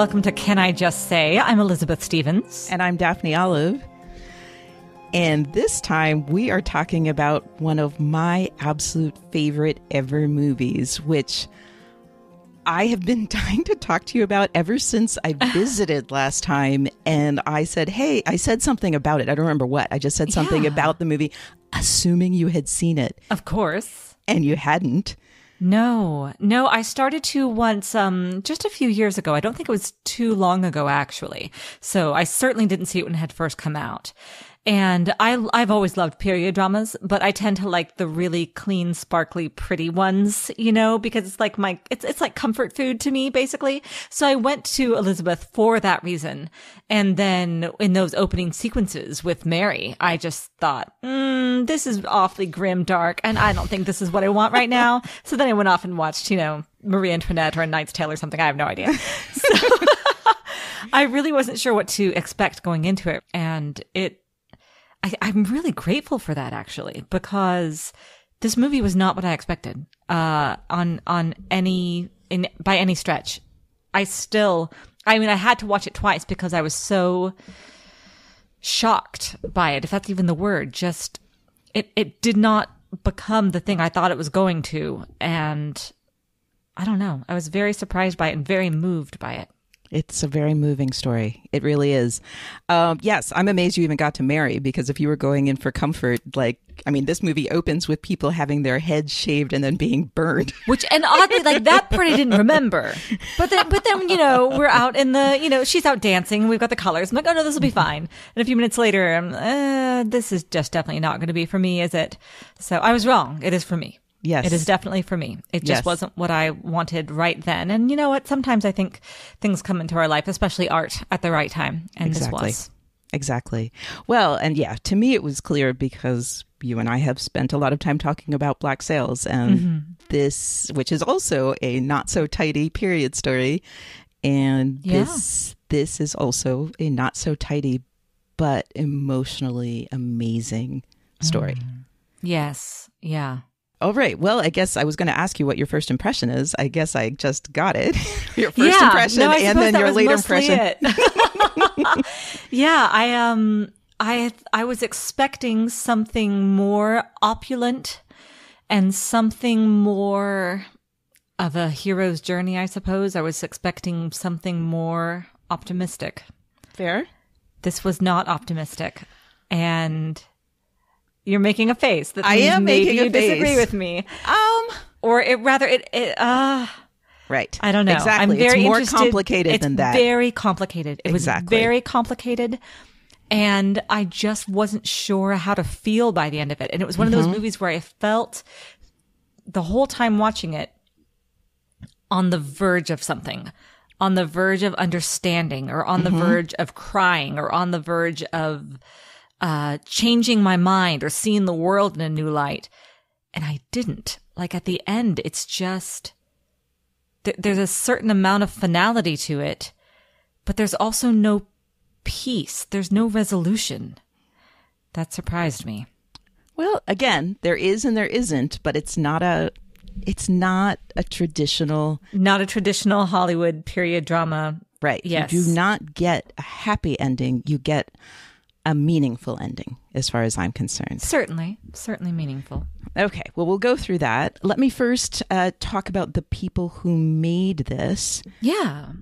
welcome to Can I Just Say? I'm Elizabeth Stevens. And I'm Daphne Olive. And this time we are talking about one of my absolute favorite ever movies, which I have been dying to talk to you about ever since I visited last time. And I said, hey, I said something about it. I don't remember what. I just said something about the movie, assuming you had seen it. Of course. And you hadn't. No, I started to once, just a few years ago. I don't think it was too long ago, actually. So I certainly didn't see it when it had first come out. And I've always loved period dramas, but I tend to like the really clean, sparkly, pretty ones, you know, because it's like it's like comfort food to me, basically. So I went to Elizabeth for that reason. And then in those opening sequences with Mary, I just thought, this is awfully grim, dark, and I don't think this is what I want right now. So then I went off and watched, you know, Marie Antoinette or A Knight's Tale or something. I have no idea. So I really wasn't sure what to expect going into it. And I'm really grateful for that, actually, because this movie was not what I expected, by any stretch. I had to watch it twice because I was so shocked by it, if that's even the word. Just, it did not become the thing I thought it was going to. And I don't know. I was very surprised by it and very moved by it. It's a very moving story. It really is. Yes, I'm amazed you even got to Mary, because if you were going in for comfort, this movie opens with people having their heads shaved and then being burned. And oddly, that part I didn't remember. But then, you know, we're out in the, you know, she's out dancing. We've got the colors. I'm like, oh no, this will be fine. And a few minutes later, this is just definitely not going to be for me, is it? So I was wrong. It is for me. Yes. It is definitely for me. It just wasn't what I wanted right then. And you know what? Sometimes I think things come into our life, especially art, at the right time. And this was. Exactly. Well, and yeah, to me it was clear because you and I have spent a lot of time talking about Black Sails, and this, which is also a not so tidy period story. And this is also a not so tidy, but emotionally amazing story. Yes. Yeah. All right. Well, I guess I was going to ask you what your first impression is. I guess I just got it. Your first impression and then your later impression. Yeah, I was expecting something more opulent and something more of a hero's journey, I suppose. I was expecting something more optimistic. Fair. This was not optimistic. And you're making a face. That I am making a face. Maybe you disagree with me. Right. I don't know. Exactly. I'm very it's more interested. Complicated than that. It's very complicated. It was very complicated. And I just wasn't sure how to feel by the end of it. And it was one of those movies where I felt the whole time watching it on the verge of something, on the verge of understanding, or on the verge of crying, or on the verge of changing my mind or seeing the world in a new light. And I didn't. Like at the end, it's just, there's a certain amount of finality to it, but there's also no peace. There's no resolution. That surprised me. Well, again, there is and there isn't, but it's not a traditional. Not a traditional Hollywood period drama. Right. Yes. You do not get a happy ending. You get a meaningful ending, as far as I'm concerned. Certainly meaningful. Okay, well, we'll go through that. Let me first talk about the people who made this. Yeah.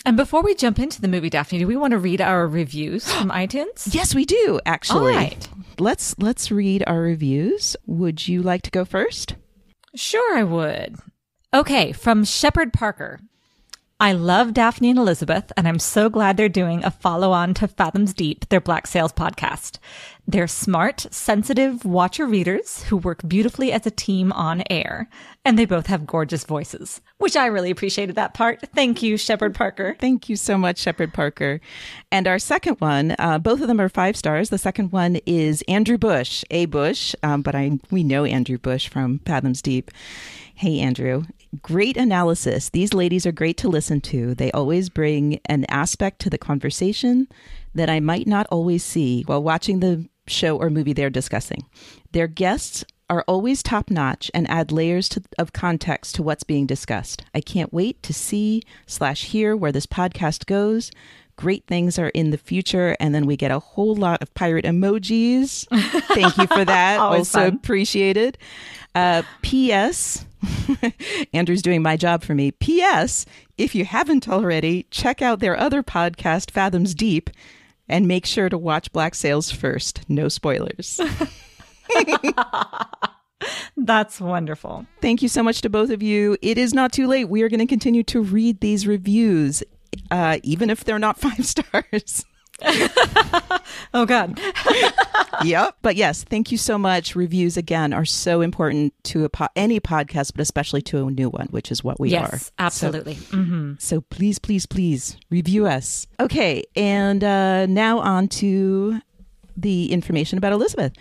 And before we jump into the movie, Daphne, do we want to read our reviews from iTunes? Yes, we do, actually. All right. Let's read our reviews. Would you like to go first? Sure, I would. Okay, from Shepard Parker. I love Daphne and Elizabeth, and I'm so glad they're doing a follow-on to Fathoms Deep, their Black Sails podcast. They're smart, sensitive watcher readers who work beautifully as a team on air, and they both have gorgeous voices, which I really appreciated that part. Thank you, Shepard Parker. Thank you so much, Shepard Parker. And our second one, both of them are 5 stars. The second one is Andrew Bush, but we know Andrew Bush from Fathoms Deep. Hey, Andrew. Great analysis. These ladies are great to listen to. They always bring an aspect to the conversation that I might not always see while watching the show or movie they're discussing. Their guests are always top-notch and add layers of context to what's being discussed. I can't wait to see/hear where this podcast goes. Great things are in the future. And then we get a whole lot of pirate emojis. Thank you for that. Also fun. appreciated. P.S. Andrew's doing my job for me. P.S. If you haven't already, check out their other podcast, Fathoms Deep, and make sure to watch Black Sails first. No spoilers. That's wonderful. Thank you so much to both of you. It is not too late. We are going to continue to read these reviews, even if they're not 5 stars. Oh, God. Yep. But yes, thank you so much. Reviews, again, are so important to any podcast, but especially to a new one, which is what we are. Yes, absolutely. So please, please, please review us. Okay. And now on to the information about Elizabeth.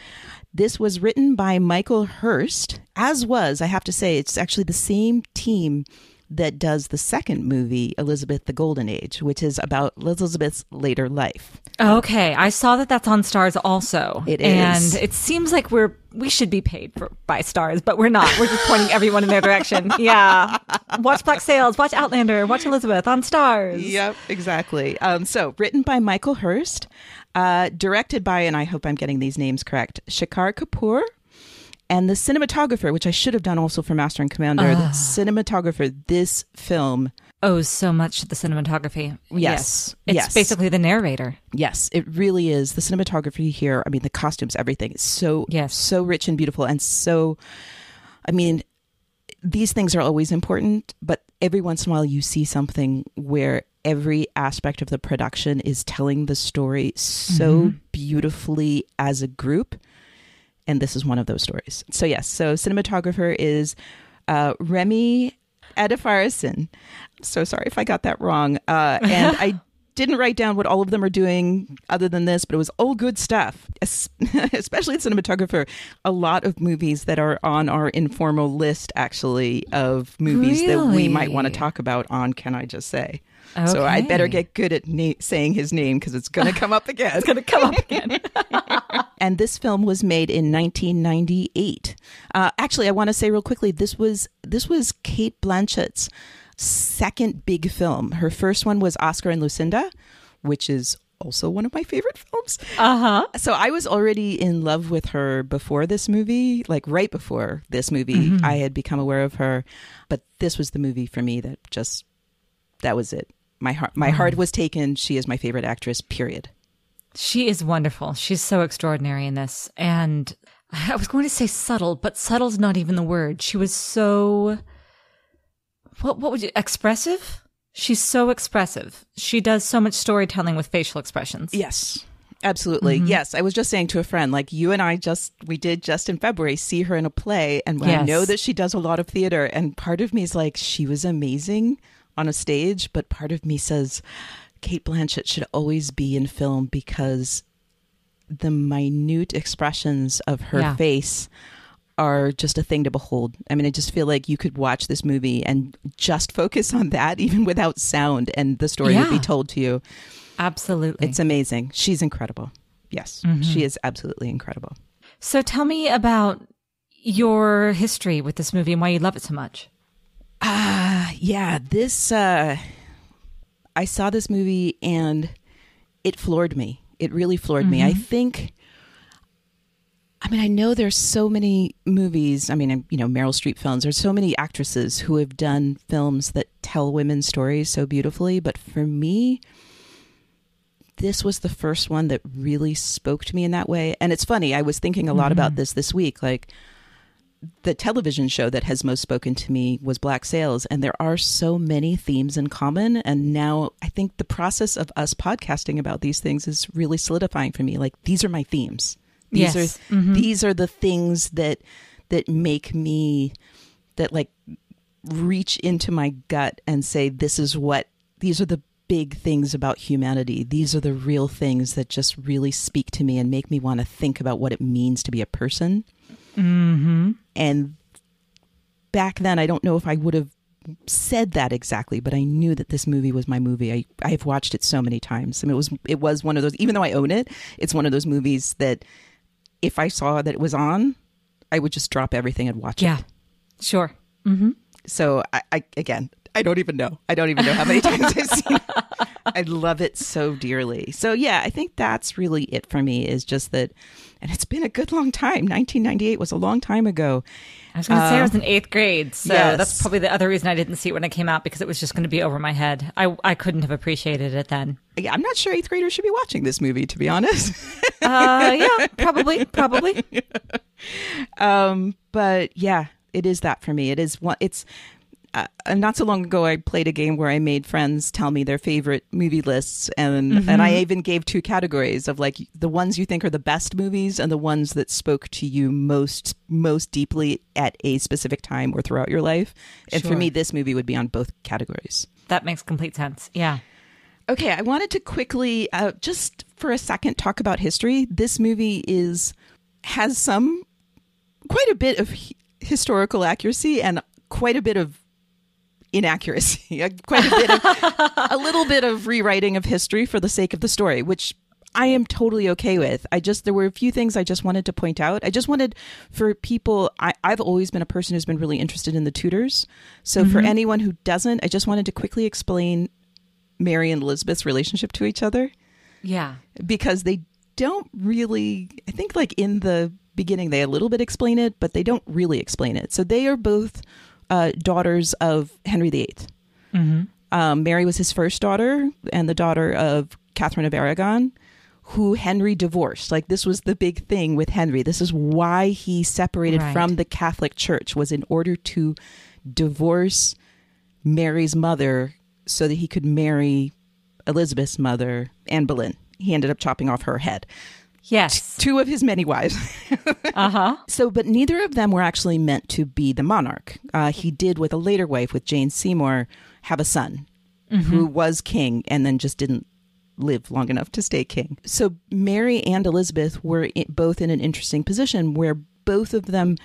This was written by Michael Hurst, as was, I have to say, it's actually the same team that does the second movie, Elizabeth the Golden Age, which is about Elizabeth's later life. Okay, I saw that that's on Stars also. It is. And it seems like we should be paid by Stars, but we're not. We're just pointing everyone in their direction. Yeah. Watch Black Sails, watch Outlander, watch Elizabeth on Stars. Yep, exactly. So written by Michael Hurst, directed by, and I hope I'm getting these names correct, Shekhar Kapoor. And the cinematographer, which I should have done also for Master and Commander, the cinematographer, this film owes so much to the cinematography. Yes. It's basically the narrator. Yes, it really is. The cinematography here, I mean, the costumes, everything is so rich and beautiful. And so, I mean, these things are always important, but every once in a while you see something where every aspect of the production is telling the story so beautifully as a group. And this is one of those stories. So yes, so cinematographer is Remy Adefarasin. So sorry if I got that wrong. And I didn't write down what all of them are doing other than this, but it was all good stuff, especially the cinematographer. A lot of movies that are on our informal list, actually, of movies that we might want to talk about on Can I Just Say? Okay. So I better get good at saying his name because it's going to come up again. It's going to come up again. And this film was made in 1998. Actually, I want to say real quickly, this was Cate Blanchett's second big film. Her first one was Oscar and Lucinda, which is also one of my favorite films. So I was already in love with her before this movie, like right before this movie. I had become aware of her, but this was the movie for me that was it. My heart was taken. She is my favorite actress, period. She is wonderful. She's so extraordinary in this. And I was going to say subtle, but subtle's not even the word. She was so, what would you, expressive? She's so expressive. She does so much storytelling with facial expressions. Yes, absolutely. Yes. I was just saying to a friend, like you and I we did just in February see her in a play. And I know that she does a lot of theater. And part of me is like, she was amazing on a stage, but part of me says Cate Blanchett should always be in film because the minute expressions of her face are just a thing to behold. I mean, I just feel like you could watch this movie and just focus on that, even without sound, and the story would be told to you. Absolutely. It's amazing. She's incredible. Yes, she is absolutely incredible. So tell me about your history with this movie and why you love it so much. This, I saw this movie and it floored me. It really floored me. I know there's so many movies. I mean, Meryl Streep films. There's so many actresses who have done films that tell women's stories so beautifully. But for me, this was the first one that really spoke to me in that way. And it's funny. I was thinking a lot about this week, like, the television show that has most spoken to me was Black Sails, and there are so many themes in common. And now I think the process of us podcasting about these things is really solidifying for me. Like, these are my themes. These are the things that make me, that like reach into my gut and say, these are the big things about humanity. These are the real things that just really speak to me and make me want to think about what it means to be a person. And back then, I don't know if I would have said that exactly, but I knew that this movie was my movie. I've watched it so many times. I mean, it was one of those, even though I own it, it's one of those movies that if I saw that it was on, I would just drop everything and watch Yeah, it. sure. So I don't even know. I don't even know how many times I've seen it. I love it so dearly. So yeah, I think that's really it for me, is just that, and it's been a good long time. 1998 was a long time ago. I was going to say I was in 8th grade, so yes. that's probably the other reason I didn't see it when it came out, because it was just going to be over my head. I couldn't have appreciated it then. Yeah, I'm not sure 8th graders should be watching this movie, to be honest. Yeah, probably. But yeah, it is that for me. It is one. It's not so long ago I played a game where I made friends tell me their favorite movie lists, and I even gave 2 categories of like the ones you think are the best movies and the ones that spoke to you most deeply at a specific time or throughout your life. And Sure. for me, this movie would be on both categories. That makes complete sense. Yeah. Okay, I wanted to quickly, just for a second, talk about history. This movie has quite a bit of historical accuracy and quite a bit of inaccuracy, a little bit of rewriting of history for the sake of the story, which I am totally okay with. There were a few things I just wanted to point out. I just wanted for people, I've always been a person who's been really interested in the Tudors. So for anyone who doesn't, I just wanted to quickly explain Mary and Elizabeth's relationship to each other. Yeah. Because they don't really, I think like in the beginning, they a little bit explain it, but they don't really explain it. So they are both daughters of Henry VIII. Mary was his first daughter and the daughter of Catherine of Aragon, who Henry divorced. Like this was the big thing with Henry. This is why he separated from the Catholic Church, was in order to divorce Mary's mother so that he could marry Elizabeth's mother, Anne Boleyn. He ended up chopping off her head. Yes. 2 of his many wives. So, but neither of them were actually meant to be the monarch. He did, with a later wife, with Jane Seymour, have a son who was king and then just didn't live long enough to stay king. So Mary and Elizabeth were both in an interesting position where both of them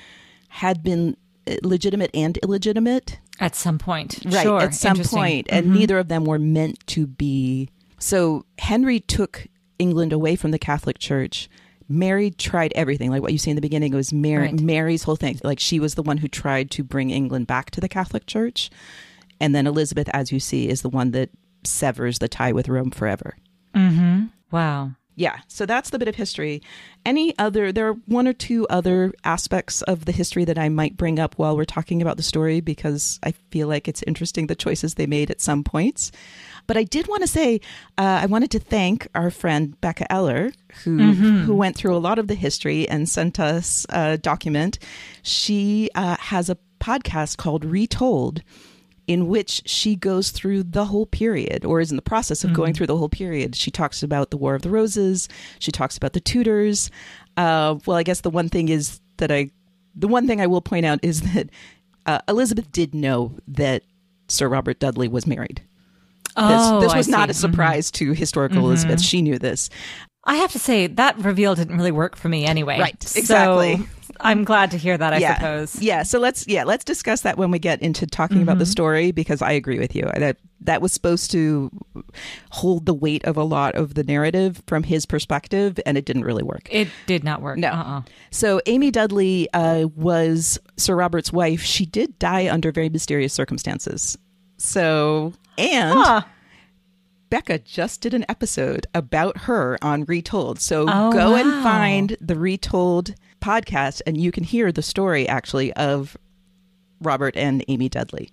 had been legitimate and illegitimate. At some point. Right, Sure. at some point. And neither of them were meant to be. So Henry took England away from the Catholic Church. Mary tried everything. Like what you see in the beginning was Mary's whole thing. Like she was the one who tried to bring England back to the Catholic Church. And then Elizabeth, as you see, is the one that severs the tie with Rome forever. Wow. Yeah, so that's the bit of history. There are 1 or 2 other aspects of the history that I might bring up while we're talking about the story, because I feel like it's interesting the choices they made at some points. But I did want to say, I wanted to thank our friend Becca Eller, who went through a lot of the history and sent us a document. She has a podcast called Retold, in which she goes through the whole period, or is in the process of going through the whole period. She talks about the War of the Roses. She talks about the Tudors. Well, I guess the one thing I will point out is that Elizabeth did know that Sir Robert Dudley was married. This was not a surprise to historical Elizabeth. She knew this. I have to say that reveal didn't really work for me anyway. Right, exactly. So I'm glad to hear that, I suppose. Yeah, so let's discuss that when we get into talking about the story, because I agree with you. That was supposed to hold the weight of a lot of the narrative from his perspective, and it didn't really work. It did not work. No. So Amy Dudley was Sir Robert's wife. She did die under very mysterious circumstances. So, and Becca just did an episode about her on Retold. So go and find the Retold podcast and you can hear the story actually of Robert and Amy Dudley.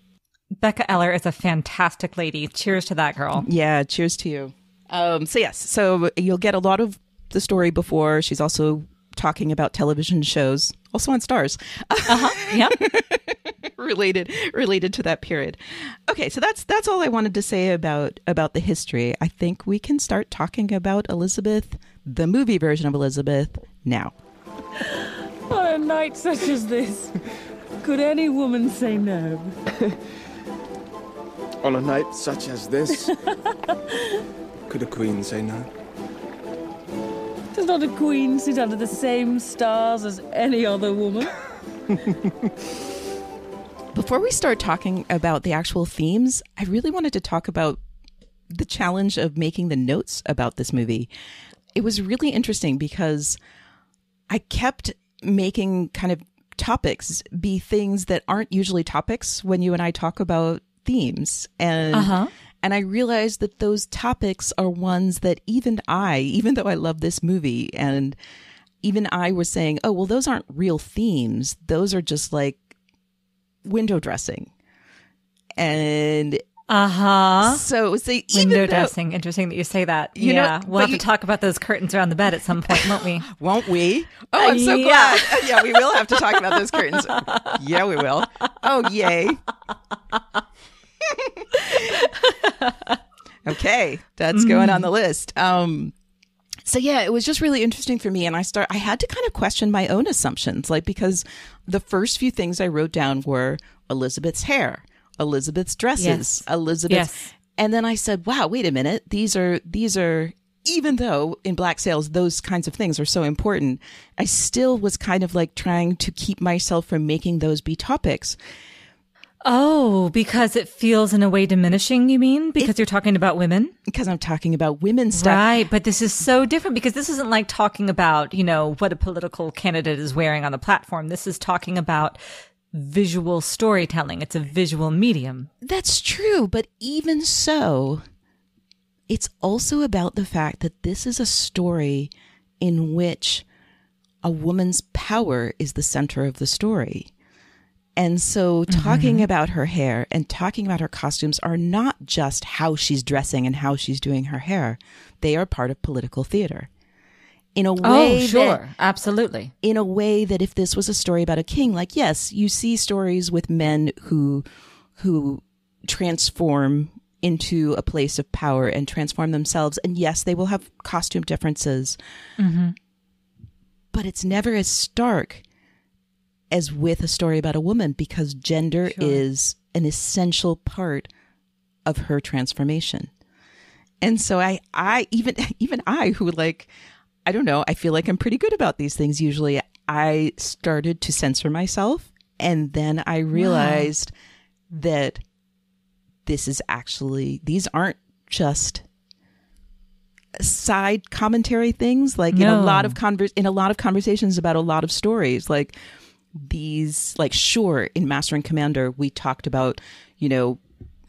Becca Eller is a fantastic lady. Cheers to that girl. Yeah, cheers to you. So you'll get a lot of the story before. She's also talking about television shows, also on Stars. Yep. related to that period. Okay, so that's all I wanted to say about the history. I think we can start talking about Elizabeth, the movie version of Elizabeth, now. On a night such as this, could any woman say no? On a night such as this, could a queen say no? Does not a queen sit under the same stars as any other woman? Before we start talking about the actual themes, I really wanted to talk about the challenge of making the notes about this movie. It was really interesting because I kept making kind of topics be things that aren't usually topics when you and I talk about themes. And I realized that those topics are ones that even though I love this movie, and even I was saying, oh, well, those aren't real themes. Those are just like window dressing. And so window dressing. Interesting that you say that. Yeah, we'll have to talk about those curtains around the bed at some point, won't we? Won't we? Oh, I'm so glad. Yeah, we will have to talk about those curtains. Yeah, we will. Oh, yay. Okay, that's going on the list. So yeah, it was just really interesting for me, and I had to kind of question my own assumptions, like, because the first few things I wrote down were Elizabeth's hair, Elizabeth's dresses, Elizabeth's, and then I said, wow, wait a minute, these are even though in Black Sails those kinds of things are so important, I still was kind of like trying to keep myself from making those be topics. Oh, because it feels in a way diminishing, you mean? Because you're talking about women? Because I'm talking about women's stuff. Right, but this is so different because this isn't like talking about, what a political candidate is wearing on the platform. This is talking about visual storytelling. It's a visual medium. That's true, but even so, it's also about the fact that this is a story in which a woman's power is the center of the story. And so talking about her hair and talking about her costumes are not just how she's dressing and how she's doing her hair. They are part of political theater. In a way absolutely. In a way that if this was a story about a king, like, yes, you see stories with men who transform into a place of power and transform themselves. And yes, they will have costume differences. But it's never as stark as with a story about a woman, because gender is an essential part of her transformation. And so I even I who, like, I don't know, I feel like I'm pretty good about these things usually. I started to censor myself, and then I realized that these aren't just side commentary things, like in a lot of conversations about a lot of stories, like these, like, sure, in Master and Commander, we talked about,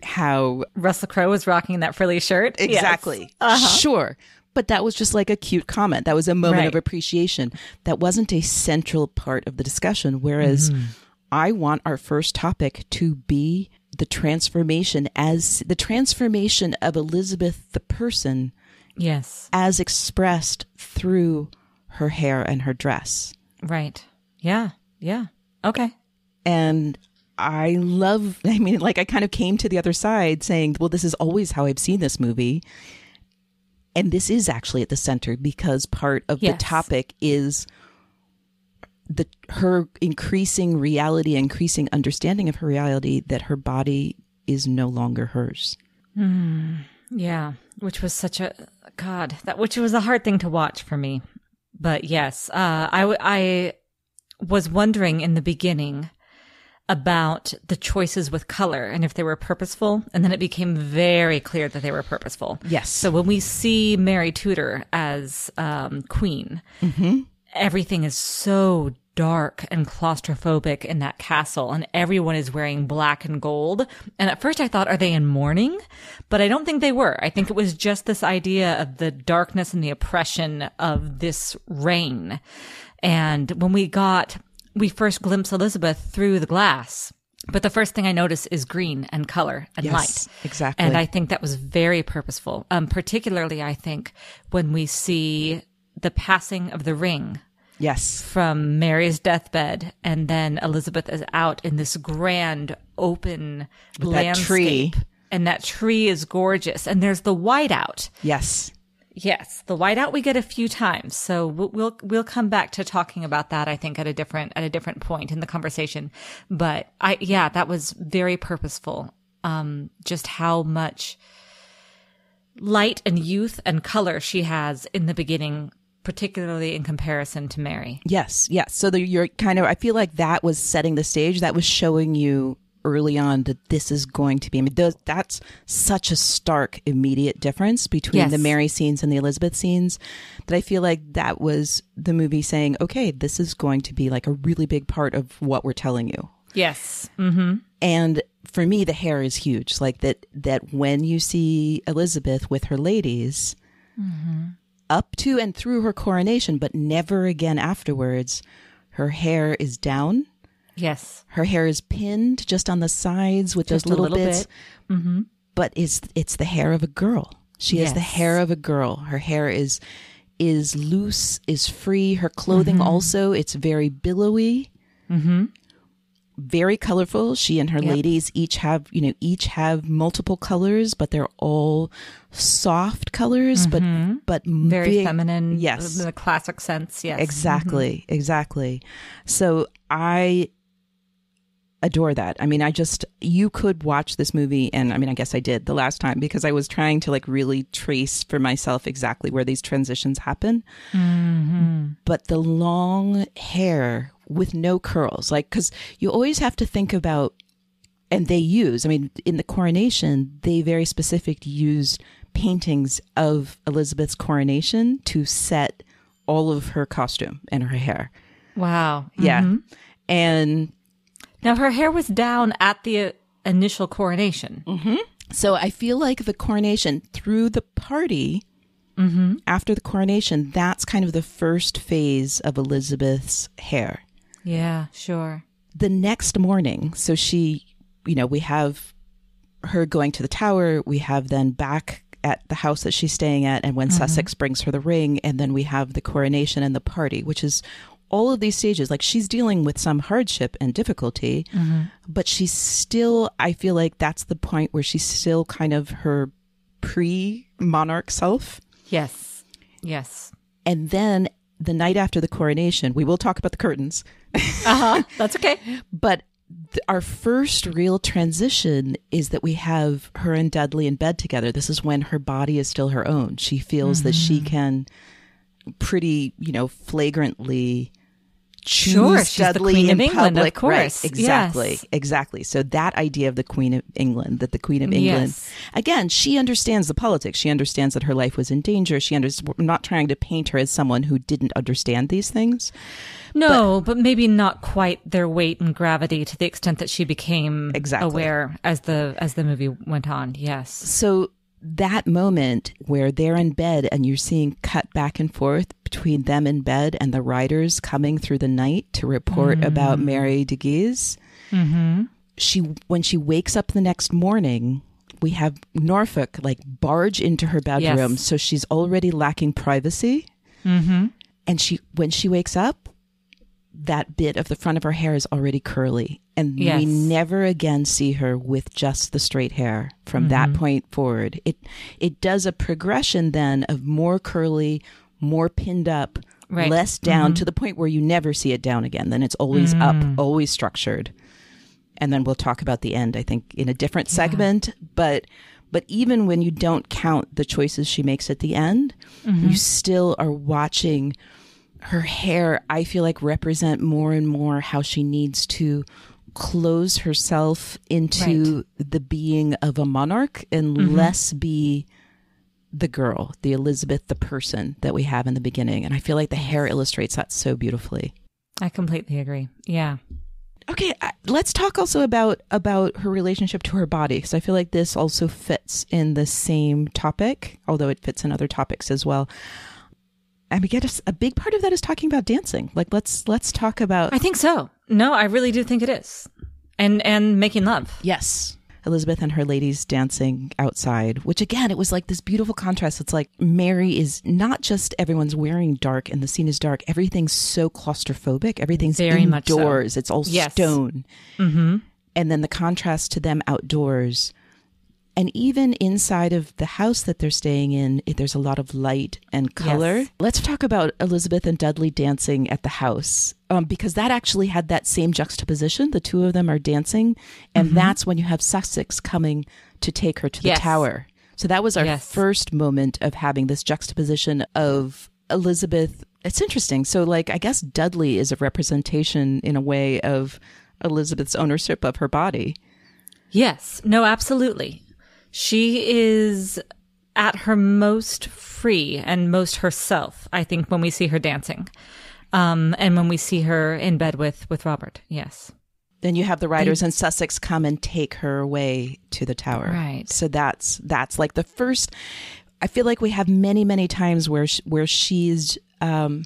how Russell Crowe was rocking that frilly shirt. Exactly. Yes. Sure. But that was just like a cute comment. That was a moment of appreciation. That wasn't a central part of the discussion. Whereas I want our first topic to be the transformation of Elizabeth the person. Yes. As expressed through her hair and her dress. Right. Yeah. Yeah. Okay. And I kind of came to the other side saying, well, this is always how I've seen this movie. And this is actually at the center, because part of the topic is her increasing reality, increasing understanding of her reality, that her body is no longer hers. Yeah. Which was which was a hard thing to watch for me. But yes, I was wondering in the beginning about the choices with color and if they were purposeful. And then it became very clear that they were purposeful. Yes. So when we see Mary Tudor as queen, everything is so dark and claustrophobic in that castle, and everyone is wearing black and gold. And at first I thought, are they in mourning? But I don't think they were. I think it was just this idea of the darkness and the oppression of this reign. And when we first glimpse Elizabeth through the glass, but the first thing I notice is green and color and light. Exactly. And I think that was very purposeful. Particularly, I think, when we see the passing of the ring. Yes. From Mary's deathbed, and then Elizabeth is out in this grand open landscape. That tree. And that tree is gorgeous. And there's the whiteout. Yes. Yes, the whiteout we get a few times, so we'll come back to talking about that, I think, at a different point in the conversation. But that was very purposeful. Just how much light and youth and color she has in the beginning, particularly in comparison to Mary. Yes. So you're I feel like that was setting the stage. That was showing you early on that this is going to be, I mean, that's such a stark, immediate difference between Yes. the Mary scenes and the Elizabeth scenes, that I feel like that was the movie saying, okay, this is going to be like a really big part of what we're telling you. Yes. Mm-hmm. And for me, the hair is huge. Like that when you see Elizabeth with her ladies, up to and through her coronation, but never again afterwards, her hair is down. Yes. Her hair is pinned just on the sides with Just a those little little bits. bit. Mm-hmm. But it's the hair of a girl. She has the Yes. hair of a girl. Her hair is loose, is free. Her clothing also, it's very billowy. Mm-hmm. Very colorful. She and her Yep. ladies each have multiple colors, but they're all soft colors, but Very big- feminine. Yes, In the classic sense. Yes. exactly, exactly. So I adore that. I mean, you could watch this movie, and I mean, I guess I did the last time because I was trying to like really trace for myself exactly where these transitions happen. But the long hair with no curls, like, because you always have to think about, and they use, I mean, in the coronation, they very specific used paintings of Elizabeth's coronation to set all of her costume and her hair. Wow. Yeah. Mm-hmm. And Now, her hair was down at the initial coronation. so I feel like the coronation through the party, after the coronation, that's kind of the first phase of Elizabeth's hair. Yeah, sure. The next morning, so she, we have her going to the Tower, we have then back at the house that she's staying at, and when Sussex brings her the ring, and then we have the coronation and the party, which is all of these stages. Like, she's dealing with some hardship and difficulty, but she's still, I feel like that's the point where she's still kind of her pre-monarch self. Yes. Yes. And then the night after the coronation, we will talk about the curtains, That's okay. but our first real transition is that we have her and Dudley in bed together. This is when her body is still her own. She feels that she can pretty, flagrantly choose Sure, she's the Dudley Queen in of England, of public. course. Right, exactly, Yes. exactly. So that idea of the Queen of England, that the Queen of England, Yes. again, she understands the politics. She understands that her life was in danger. I'm not trying to paint her as someone who didn't understand these things. No, but maybe not quite their weight and gravity to the extent that she became Exactly. aware as the movie went on. Yes. So that moment where they're in bed and you're seeing cut back and forth between them in bed and the riders coming through the night to report about Mary de Guise. When she wakes up the next morning, we have Norfolk like barge into her bedroom. Yes. So she's already lacking privacy. And when she wakes up, that bit of the front of her hair is already curly. And Yes. we never again see her with just the straight hair from that point forward. It does a progression then of more curly, more pinned up, Right. less down, to the point where you never see it down again. Then it's always up, always structured. And then we'll talk about the end, I think, in a different segment. But even when you don't count the choices she makes at the end, you still are watching her hair, I feel like, represent more and more how she needs to close herself into the being of a monarch and less be the girl, the Elizabeth, the person that we have in the beginning. And I feel like the hair illustrates that so beautifully. I completely agree. Yeah. Okay, let's talk also about her relationship to her body, because I feel like this also fits in the same topic, although it fits in other topics as well. And we get a big part of that is talking about dancing. Like, let's talk about... I think so. No, I really do think it is. And making love. Yes. Elizabeth and her ladies dancing outside, which again, it was like this beautiful contrast. It's like Mary is not just everyone's wearing dark and the scene is dark. Everything's so claustrophobic. Everything's Very much so. indoors. It's all Yes. stone. And then the contrast to them outdoors. And even inside of the house that they're staying in, there's a lot of light and color. Yes. Let's talk about Elizabeth and Dudley dancing at the house, because that actually had that same juxtaposition. The two of them are dancing, and that's when you have Sussex coming to take her to the Yes. Tower. So that was our Yes. first moment of having this juxtaposition of Elizabeth. It's interesting. So, like, I guess Dudley is a representation in a way of Elizabeth's ownership of her body. Yes. No, absolutely. She is at her most free and most herself, I think, when we see her dancing. And when we see her in bed with Robert. Yes. Then you have the riders in Sussex come and take her away to the tower. Right. So that's like the first. I feel like we have many, many times where she's having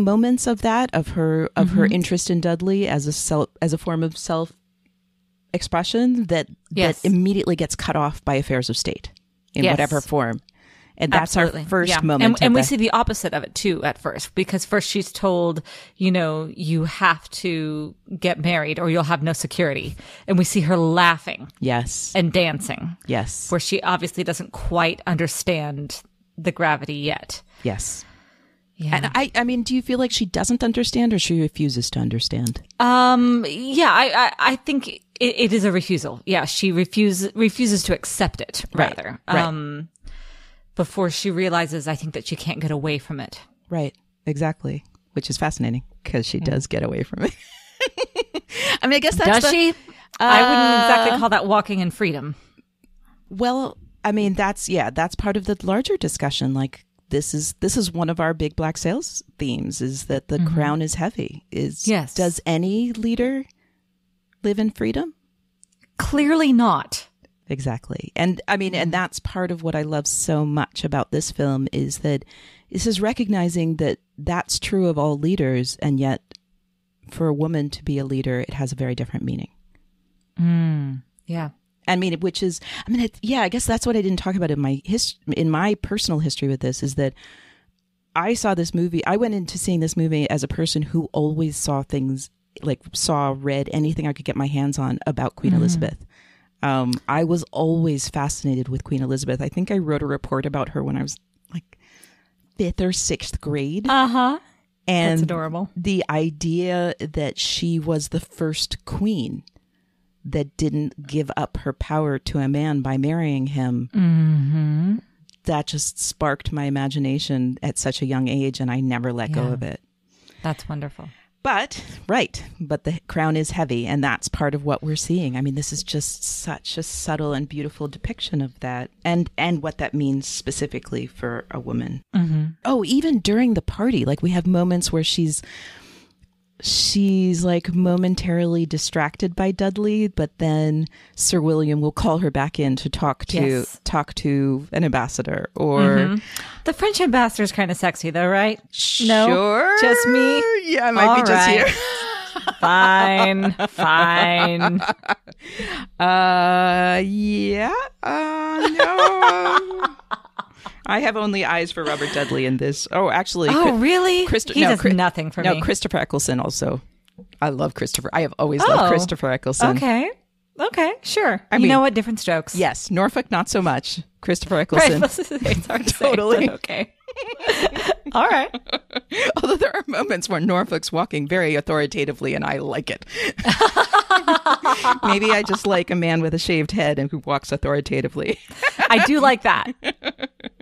moments of that, of her interest in Dudley as a form of self expression that immediately gets cut off by affairs of state in whatever form. And that's Absolutely. our first moment. And we see the opposite of it too at first, because first she's told, you have to get married or you'll have no security. And we see her laughing. Yes. And dancing. Yes. Where she obviously doesn't quite understand the gravity yet. Yes. Yeah. And I mean, do you feel like she doesn't understand or she refuses to understand? Yeah, I think it is a refusal. Yeah, she refuses to accept it, rather. Right. Before she realizes, I think, that she can't get away from it. Right. Exactly. Which is fascinating because she does get away from it. I mean, I guess that's Does she? I wouldn't exactly call that walking in freedom. Well, I mean, that's part of the larger discussion. Like, this is one of our big Black Sails themes, is that the crown is heavy. Yes. Does any leader live in freedom? Clearly not. Exactly. And I mean, and that's part of what I love so much about this film, is that this is recognizing that that's true of all leaders. And yet for a woman to be a leader, it has a very different meaning. Yeah. I mean, I guess that's what I didn't talk about in my personal history with this, is that I went into seeing this movie as a person who always saw things, read anything I could get my hands on about Queen Elizabeth. I was always fascinated with Queen Elizabeth. I think I wrote a report about her when I was like 5th or 6th grade. And that's And adorable. the idea that she was the first queen that didn't give up her power to a man by marrying him, that just sparked my imagination at such a young age, and I never let go of it. That's wonderful. But the crown is heavy, and that's part of what we're seeing. I mean, this is just such a subtle and beautiful depiction of that, and what that means specifically for a woman. Oh, even during the party, like, we have moments where she's like momentarily distracted by Dudley, but then Sir William will call her back in to talk to an ambassador, or The French ambassador is kind of sexy, though, right? Sure, No, just me. Yeah, it might be just here. Fine. No. I have only eyes for Robert Dudley in this. Oh, actually. Oh, really? He does nothing for me. No, Christopher Eccleston also. I love Christopher. I have always loved Christopher Eccleston. Okay, sure. I you mean, know what? Different strokes. Yes, Norfolk, not so much. Christopher Eccleston. Right, it's hard to Totally. say, but okay. All right. Although there are moments where Norfolk's walking very authoritatively, and I like it. Maybe I just like a man with a shaved head and who walks authoritatively. I do like that.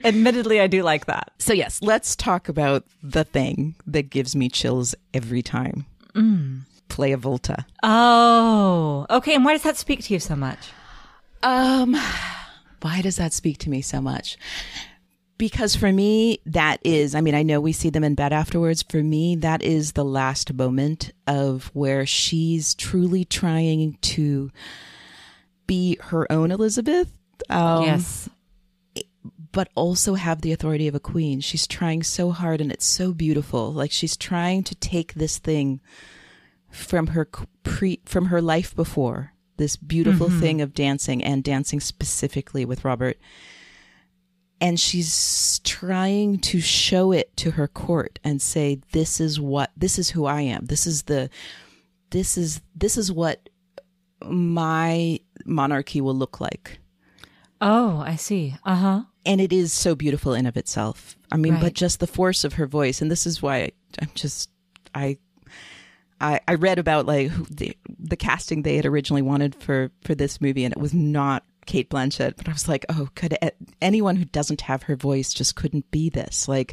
Admittedly, I do like that. So yes, let's talk about the thing that gives me chills every time. Playa Volta. Oh, okay. And why does that speak to you so much? Why does that speak to me so much? Because for me, that is, I mean, I know we see them in bed afterwards. For me, that is the last moment of where she's truly trying to be her own Elizabeth. Yes. But also have the authority of a queen. She's trying so hard, and it's so beautiful. Like, she's trying to take this thing from her life before, this beautiful thing of dancing, and dancing specifically with Robert. And she's trying to show it to her court and say, this is who I am. This is what my monarchy will look like. Oh, I see. And it is so beautiful in of itself. I mean, Right. but just the force of her voice. And this is why I read about like the casting they had originally wanted for this movie, and it was not Kate Blanchett. But I was like, oh, could anyone who doesn't have her voice just couldn't be this? Like,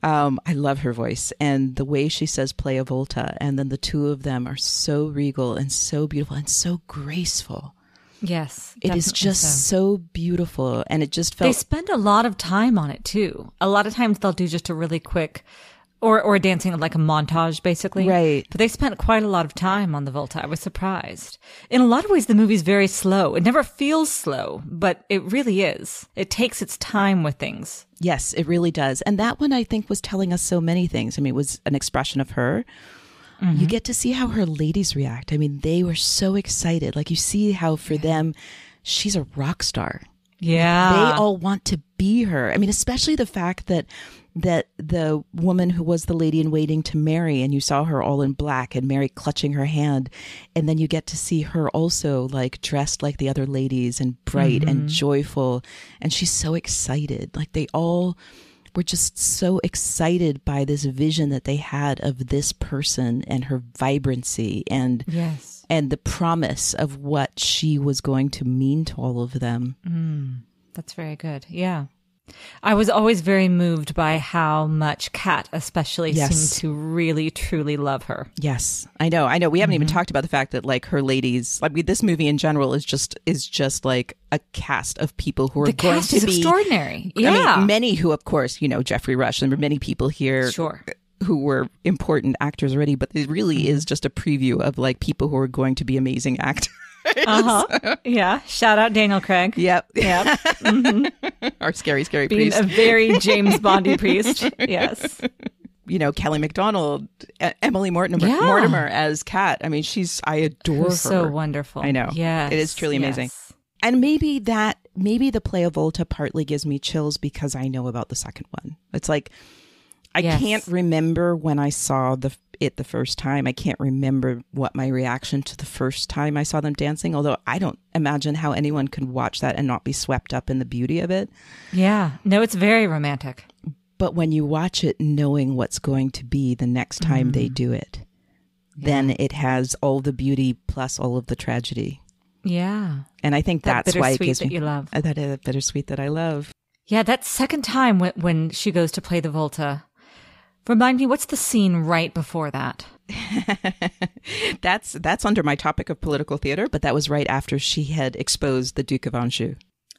I love her voice and the way she says play a volta. And then the two of them are so regal and so beautiful and so graceful. Yes. It is just so beautiful. And it just felt... They spend a lot of time on it, too. A lot of times they'll do just a really quick... Or dancing like a montage, basically. Right. But they spent quite a lot of time on the volta. I was surprised. In a lot of ways, the movie's very slow. It never feels slow, but it really is. It takes its time with things. Yes, it really does. And that one, I think, was telling us so many things. I mean, it was an expression of her. You get to see how her ladies react. I mean, they were so excited. Like, you see how for them, she's a rock star. Yeah. They all want to be her. I mean, especially the fact that the woman who was the lady in waiting to Mary, and you saw her all in black and Mary clutching her hand. And then you get to see her also like dressed like the other ladies and bright and joyful. And she's so excited. Like they all were just so excited by this vision that they had of this person and her vibrancy and Yes. and the promise of what she was going to mean to all of them. That's very good. Yeah. I was always very moved by how much Kat especially Yes. seemed to really, truly love her. Yes, I know. We haven't even talked about the fact that like her ladies, I mean, this movie in general is just like a cast of people who are The going cast to is be extraordinary. I Yeah. mean, many who, of course, you know, Jeffrey Rush, and there are many people here Sure. who were important actors already, but it really is just a preview of like people who are going to be amazing actors. Yeah. Shout out Daniel Craig. Yep. Yep. Our scary Being priest. a very James Bondy priest. Yes. You know, Kelly MacDonald, Emily Mortimer, Yeah. Mortimer as Kat. I mean, I adore her. Who's so wonderful. I know. Yes. It is truly amazing. Yes. And maybe the play of Volta partly gives me chills because I know about the second one. It's like, I Yes. can't remember when I saw it the first time. I can't remember what my reaction to the first time I saw them dancing, although I don't imagine how anyone could watch that and not be swept up in the beauty of it. Yeah. No, it's very romantic. But when you watch it knowing what's going to be the next time they do it, then it has all the beauty plus all of the tragedy. Yeah. And I think That that's why it bittersweet gives that me you love. that bittersweet that I love. Yeah, that second time when she goes to play the volta. Remind me, what's the scene right before that? That's under my topic of political theater, but that was right after she had exposed the Duke of Anjou.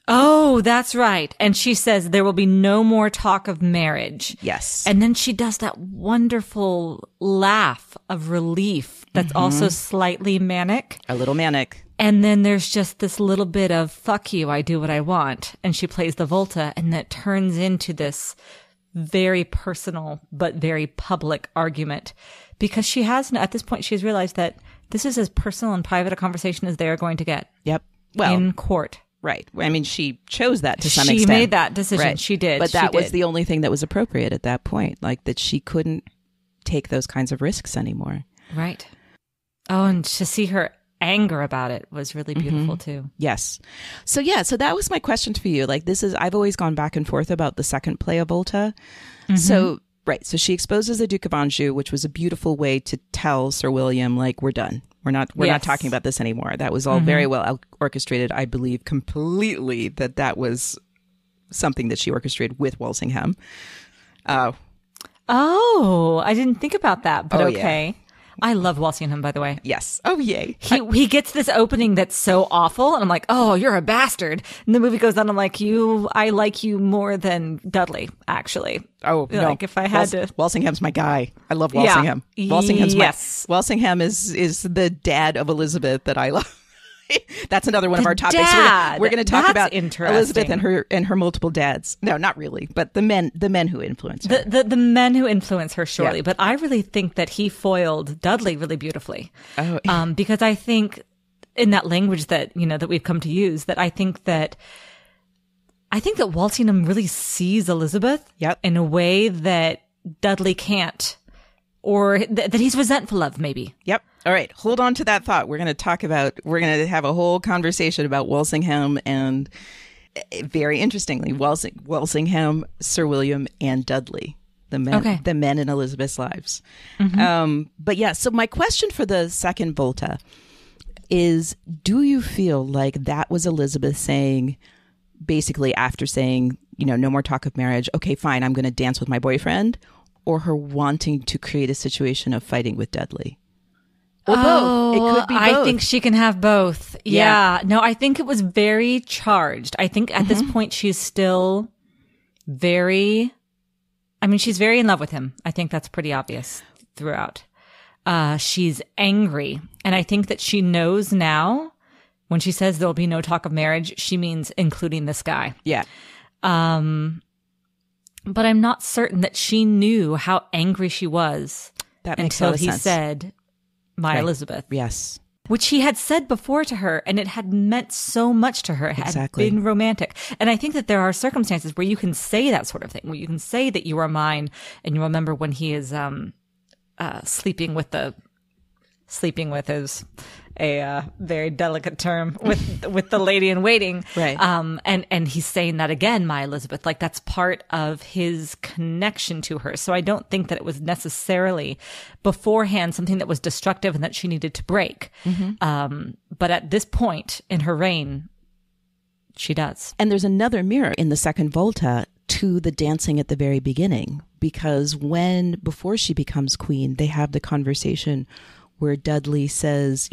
Oh, that's right. And she says there will be no more talk of marriage. Yes. And then she does that wonderful laugh of relief that's also slightly manic. A little manic. And then there's just this little bit of, fuck you, I do what I want. And she plays the volta, and that turns into this very personal but very public argument, because she has, at this point, she's realized that this is as personal and private a conversation as they are going to get. Yep. Well, in court. right. I mean, she chose that to some She extent. made that decision. Right. She did. But She that was did. the only thing that was appropriate at that point, like that she couldn't take those kinds of risks anymore. Right. Oh, and to see her anger about it was really beautiful too. Yes. So that was my question for you. Like I've always gone back and forth about the second play of Volta. So, right. So she exposes the Duke of Anjou, which was a beautiful way to tell Sir William, like, we're done. We're not Yes. talking about this anymore. That was all very well orchestrated. I believe completely that was something that she orchestrated with Walsingham. Oh, I didn't think about that, but Oh, yeah. okay. I love Walsingham, by the way. Yes. Oh, yay. He gets this opening that's so awful, and I'm like, oh, you're a bastard. And the movie goes on, I'm like, I like you more than Dudley, actually. Oh, no. Like if I had to. Walsingham's my guy. I love Yeah. Walsingham. Walsingham's Yes. Walsingham is the dad of Elizabeth that I love. That's another one of The our topics. dad. We're going to talk That's about interesting. Elizabeth and her multiple dads. No, not really, but the men who influence her. The men who influence her, surely. Yeah. But I really think that he foiled Dudley really beautifully. Oh. Because I think in that language that, that we've come to use, that I think that Walsingham really sees Elizabeth Yep. in a way that Dudley can't, or that he's resentful of, maybe. Yep. All right. Hold on to that thought. We're going to have a whole conversation about Walsingham and, very interestingly, Walsingham, Sir William, and Dudley, the men in Elizabeth's lives. But yeah, so my question for the second Volta is, do you feel like that was Elizabeth saying, basically after saying, no more talk of marriage, okay, fine, I'm going to dance with my boyfriend? or her wanting to create a situation of fighting with Dudley? Or both. It could be both. I think she can have both. Yeah. No, I think it was very charged. I think at this point she's still she's very in love with him. I think that's pretty obvious throughout. She's angry. And I think that she knows now when she says there'll be no talk of marriage, she means including this guy. Yeah. But I'm not certain that she knew how angry she was until he said, my Elizabeth. Yes. Which he had said before to her, and it had meant so much to her. It had been romantic. And I think that there are circumstances where you can say that sort of thing, where you can say that you are mine, and you remember when he is sleeping with is a very delicate term with the lady in waiting. Right. And he's saying that again, my Elizabeth, like that's part of his connection to her. So I don't think that it was necessarily beforehand something that was destructive and that she needed to break. But at this point in her reign, she does. And there's another mirror in the second Volta to the dancing at the very beginning, because before she becomes queen, they have the conversation where Dudley says,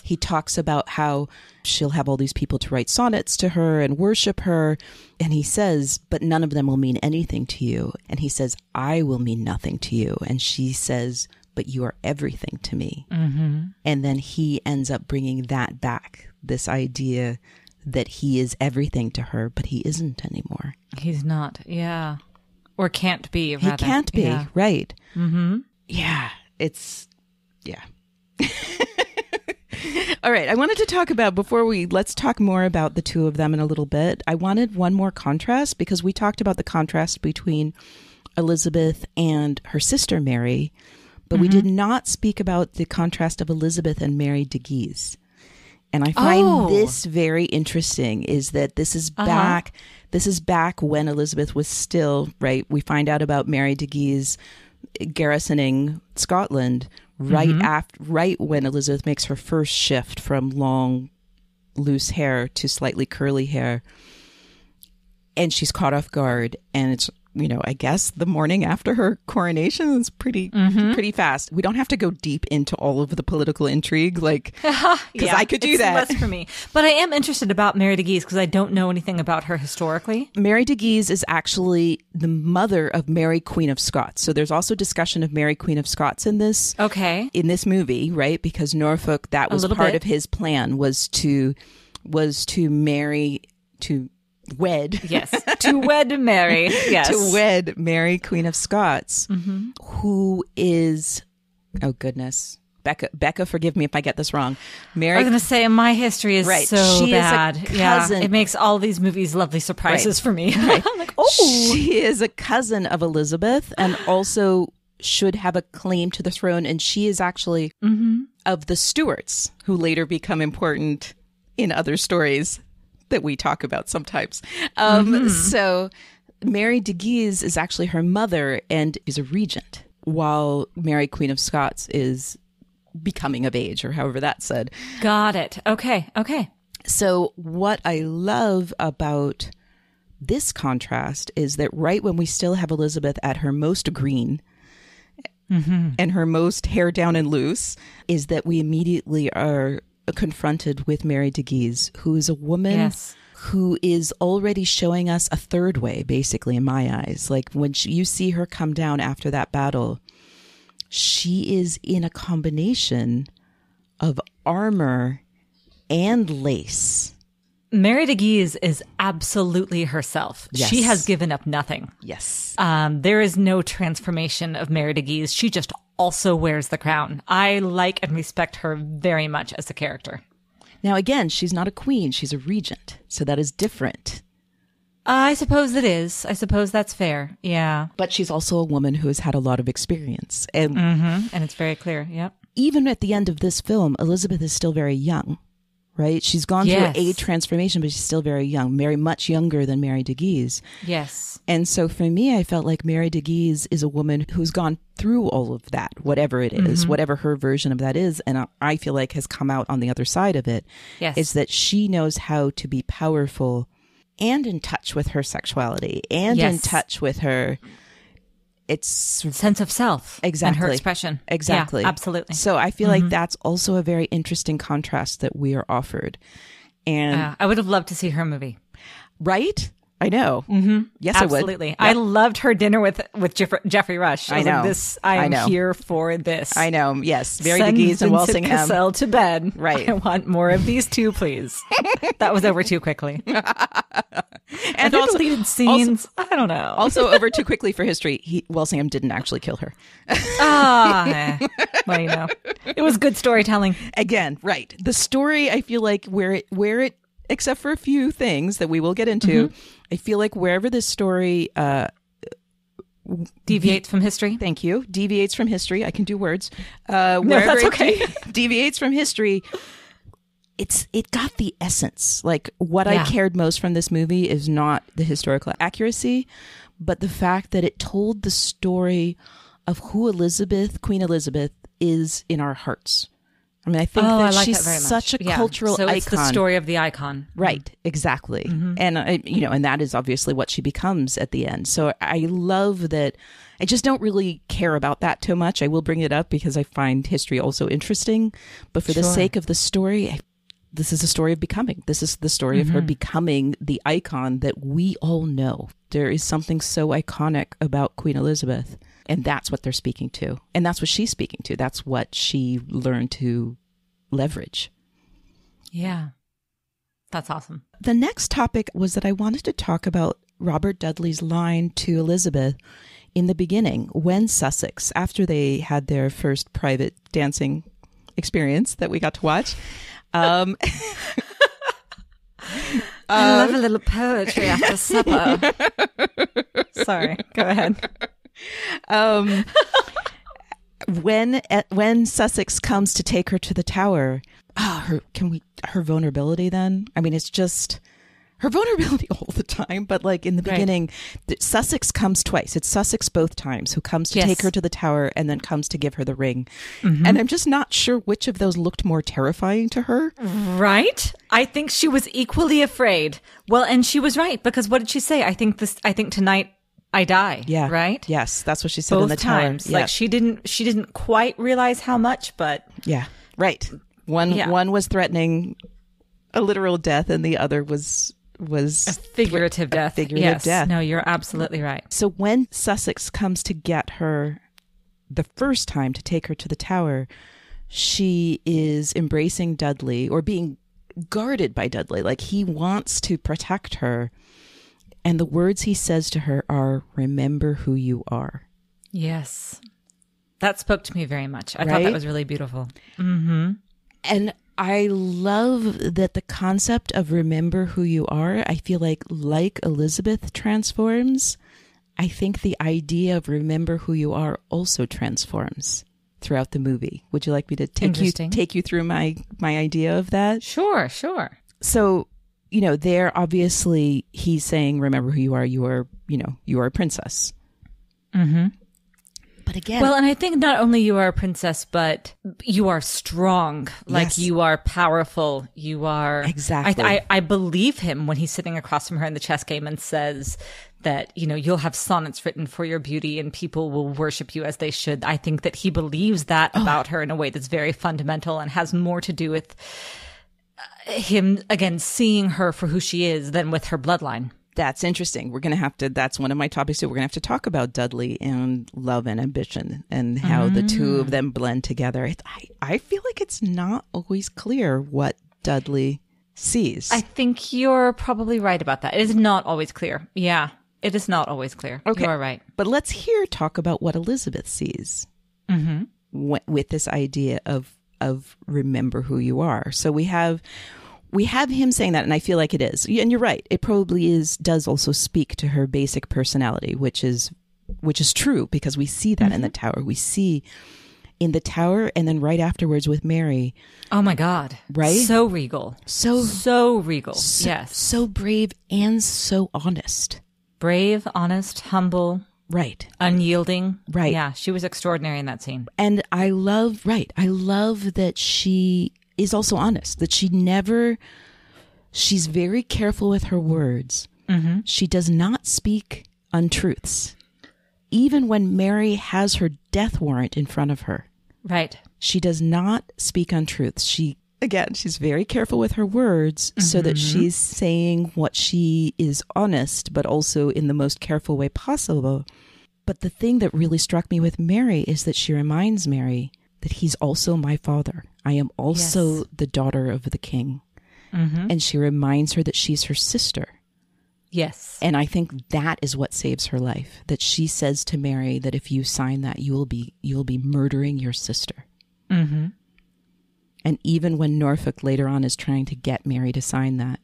he talks about how she'll have all these people to write sonnets to her and worship her. And he says, but none of them will mean anything to you. And he says, I will mean nothing to you. And she says, but you are everything to me. And then he ends up bringing that back, this idea that he is everything to her, but he isn't anymore. He's not. Yeah. Or can't be, rather. He can't be. Yeah. Right. Yeah. Yeah. All right. I wanted to talk about, let's talk more about the two of them in a little bit. I wanted one more contrast, because we talked about the contrast between Elizabeth and her sister Mary, but we did not speak about the contrast of Elizabeth and Mary de Guise. And I find this very interesting, is that this is back when Elizabeth was still, right? We find out about Mary de Guise garrisoning Scotland right when Elizabeth makes her first shift from long, loose hair to slightly curly hair. And she's caught off guard. And it's, I guess the morning after her coronation is pretty fast. We don't have to go deep into all of the political intrigue, because I could do that. Less for me. But I am interested about Mary de Guise, because I don't know anything about her historically. Mary de Guise is actually the mother of Mary, Queen of Scots. So there's also discussion of Mary, Queen of Scots in this. Okay. In this movie, right? Because Norfolk, that was part of his plan, was to marry to wed. Yes. To wed Mary. Yes. To wed Mary, Queen of Scots, who is, oh goodness. Becca, forgive me if I get this wrong. Mary, I was going to say, my history is so she bad. Is a cousin. Yeah, it makes all these movies lovely surprises for me. Right. I'm like, oh. She is a cousin of Elizabeth and also should have a claim to the throne. And she is actually of the Stuarts, who later become important in other stories that we talk about sometimes. So Mary de Guise is actually her mother and is a regent, while Mary, Queen of Scots, is becoming of age, or however that's said. Got it. Okay. So what I love about this contrast is that right when we still have Elizabeth at her most green and her most hair down and loose, is that we immediately are confronted with Mary de Guise, who is a woman who is already showing us a third way, basically, in my eyes. Like when you see her come down after that battle, she is in a combination of armor and lace. Mary de Guise is absolutely herself. Yes. She has given up nothing. Yes. There is no transformation of Mary de Guise. She just also wears the crown. I like and respect her very much as a character. Now, again, she's not a queen. She's a regent. So that is different. I suppose it is. I suppose that's fair. Yeah. But she's also a woman who has had a lot of experience. And, and it's very clear. Yep. Even at the end of this film, Elizabeth is still very young, right? She's gone through a transformation, but she's still very young. Much younger than Mary de Guise. Yes. And so for me, I felt like Mary de Guise is a woman who's gone through all of that, whatever it is, whatever her version of that is. And I feel like has come out on the other side of it. Yes. Is that she knows how to be powerful and in touch with her sexuality and in touch with her it's sense of self and Exactly. her expression. exactly Yeah, absolutely. So I feel like that's also a very interesting contrast that we are offered. And I would have loved to see her movie. right? I know. Mm-hmm. Yes, Absolutely. I would. I loved her dinner with Jeffrey Rush. I was know. Like, I am know. here for this. I know. Yes. Very Send DeGeese and Vincent Walsingham. Cassell to bed. Right. I want more of these two, please. That was over too quickly. And The also, deleted scenes. I don't know. also over too quickly for history, Walsingham didn't actually kill her. Well, you know, it was good storytelling. Again, right. The story, I feel like where it, except for a few things that we will get into, I feel like wherever this story, Deviates from history. thank you, deviates from history, I can do words. No, Wherever that's it okay. deviates from history, it got the essence. Like what I Yeah. cared most from this movie is not the historical accuracy, but the fact that it told the story of who Queen Elizabeth is in our hearts. I mean, I think I that like she's that very much. such a Yeah. cultural so icon. it's the story of the icon. Right, exactly. And and that is obviously what she becomes at the end. So I love that. I just don't really care about that too much. I will bring it up because I find history also interesting, but for the Sure. sake of the story, this is a story of becoming. This is the story of her becoming the icon that we all know. There is something so iconic about Queen Elizabeth, and that's what they're speaking to. And that's what she's speaking to. That's what she learned to leverage. Yeah. That's awesome. The next topic was that I wanted to talk about Robert Dudley's line to Elizabeth in the beginning when Sussex, after they had their first private dancing experience that we got to watch. I love a little poetry after supper. Sorry, go ahead. When Sussex comes to take her to the tower, her vulnerability then? I mean, it's just her vulnerability all the time, but like in the beginning, Sussex comes twice. It's Sussex both times who comes to take her to the tower and then comes to give her the ring. And I'm just not sure which of those looked more terrifying to her. Right? I think she was equally afraid. Well, and she was right, because what did she say? I think tonight I die. Yeah. Right? Yes, that's what she said Both in the times. tower. Yeah. Like she didn't quite realize how much, but Yeah. Right. One was threatening a literal death and the other was a figurative death. figurative death. No, you're absolutely right. So when Sussex comes to get her the first time to take her to the tower, she is embracing Dudley or being guarded by Dudley. Like he wants to protect her. And the words he says to her are, "Remember who you are." Yes. That spoke to me very much. I thought Right? that was really beautiful. And I love that the concept of remember who you are, I feel like Elizabeth transforms, I think the idea of remember who you are also transforms throughout the movie. Would you like me to take you through my idea of that? Sure. So, there obviously he's saying, remember who you are, you are a princess. Mm-hmm. But again, Well, and I think not only you are a princess, but you are strong. Like Yes. you are powerful. You are Exactly. I believe him when he's sitting across from her in the chess game and says that you'll have sonnets written for your beauty and people will worship you as they should. I think that he believes that about her in a way that's very fundamental and has more to do with him again seeing her for who she is than with her bloodline. that's interesting. We're going to have to, that's one of my topics too. We're going to have to talk about Dudley and love and ambition and how the two of them blend together. I feel like it's not always clear what Dudley sees. I think you're probably right about that. It is not always clear. Yeah, it is not always clear. Okay. You are right. But let's talk about what Elizabeth sees with this idea of remember who you are. So we have him saying that, and I feel like it is. And you're right. It probably does also speak to her basic personality, which is true because we see that in the tower. We see in the tower and then right afterwards with Mary. Oh my God. Right? So regal. So regal. Yes. So brave and so honest. Brave, honest, humble, Right. unyielding. Right. Yeah, she was extraordinary in that scene. And I love that she is also honest, that she's very careful with her words. Mm-hmm. She does not speak untruths. even when Mary has her death warrant in front of her, Right. she does not speak untruths. She's very careful with her words so that she's saying what she is honest, but also in the most careful way possible. But the thing that really struck me with Mary is that she reminds Mary that he's also my father. I am also the daughter of the king. And she reminds her that she's her sister. Yes. And I think that is what saves her life. That she says to Mary that if you sign that, you'll be murdering your sister. And even when Norfolk later on is trying to get Mary to sign that,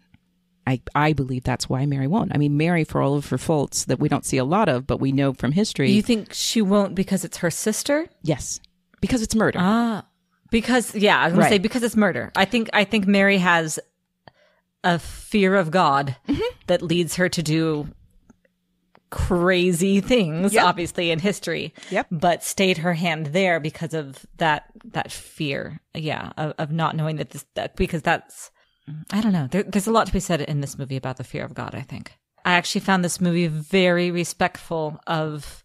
I believe that's why Mary won't. I mean, Mary, for all of her faults that we don't see a lot of, but we know from history. You think she won't because it's her sister? Yes, because it's murder. Because I was going to say because it's murder. I think Mary has a fear of God that leads her to do crazy things, obviously in history. But stayed her hand there because of that fear. Of not knowing that because that's, I don't know. There's a lot to be said in this movie about the fear of God, I think. I actually found this movie very respectful of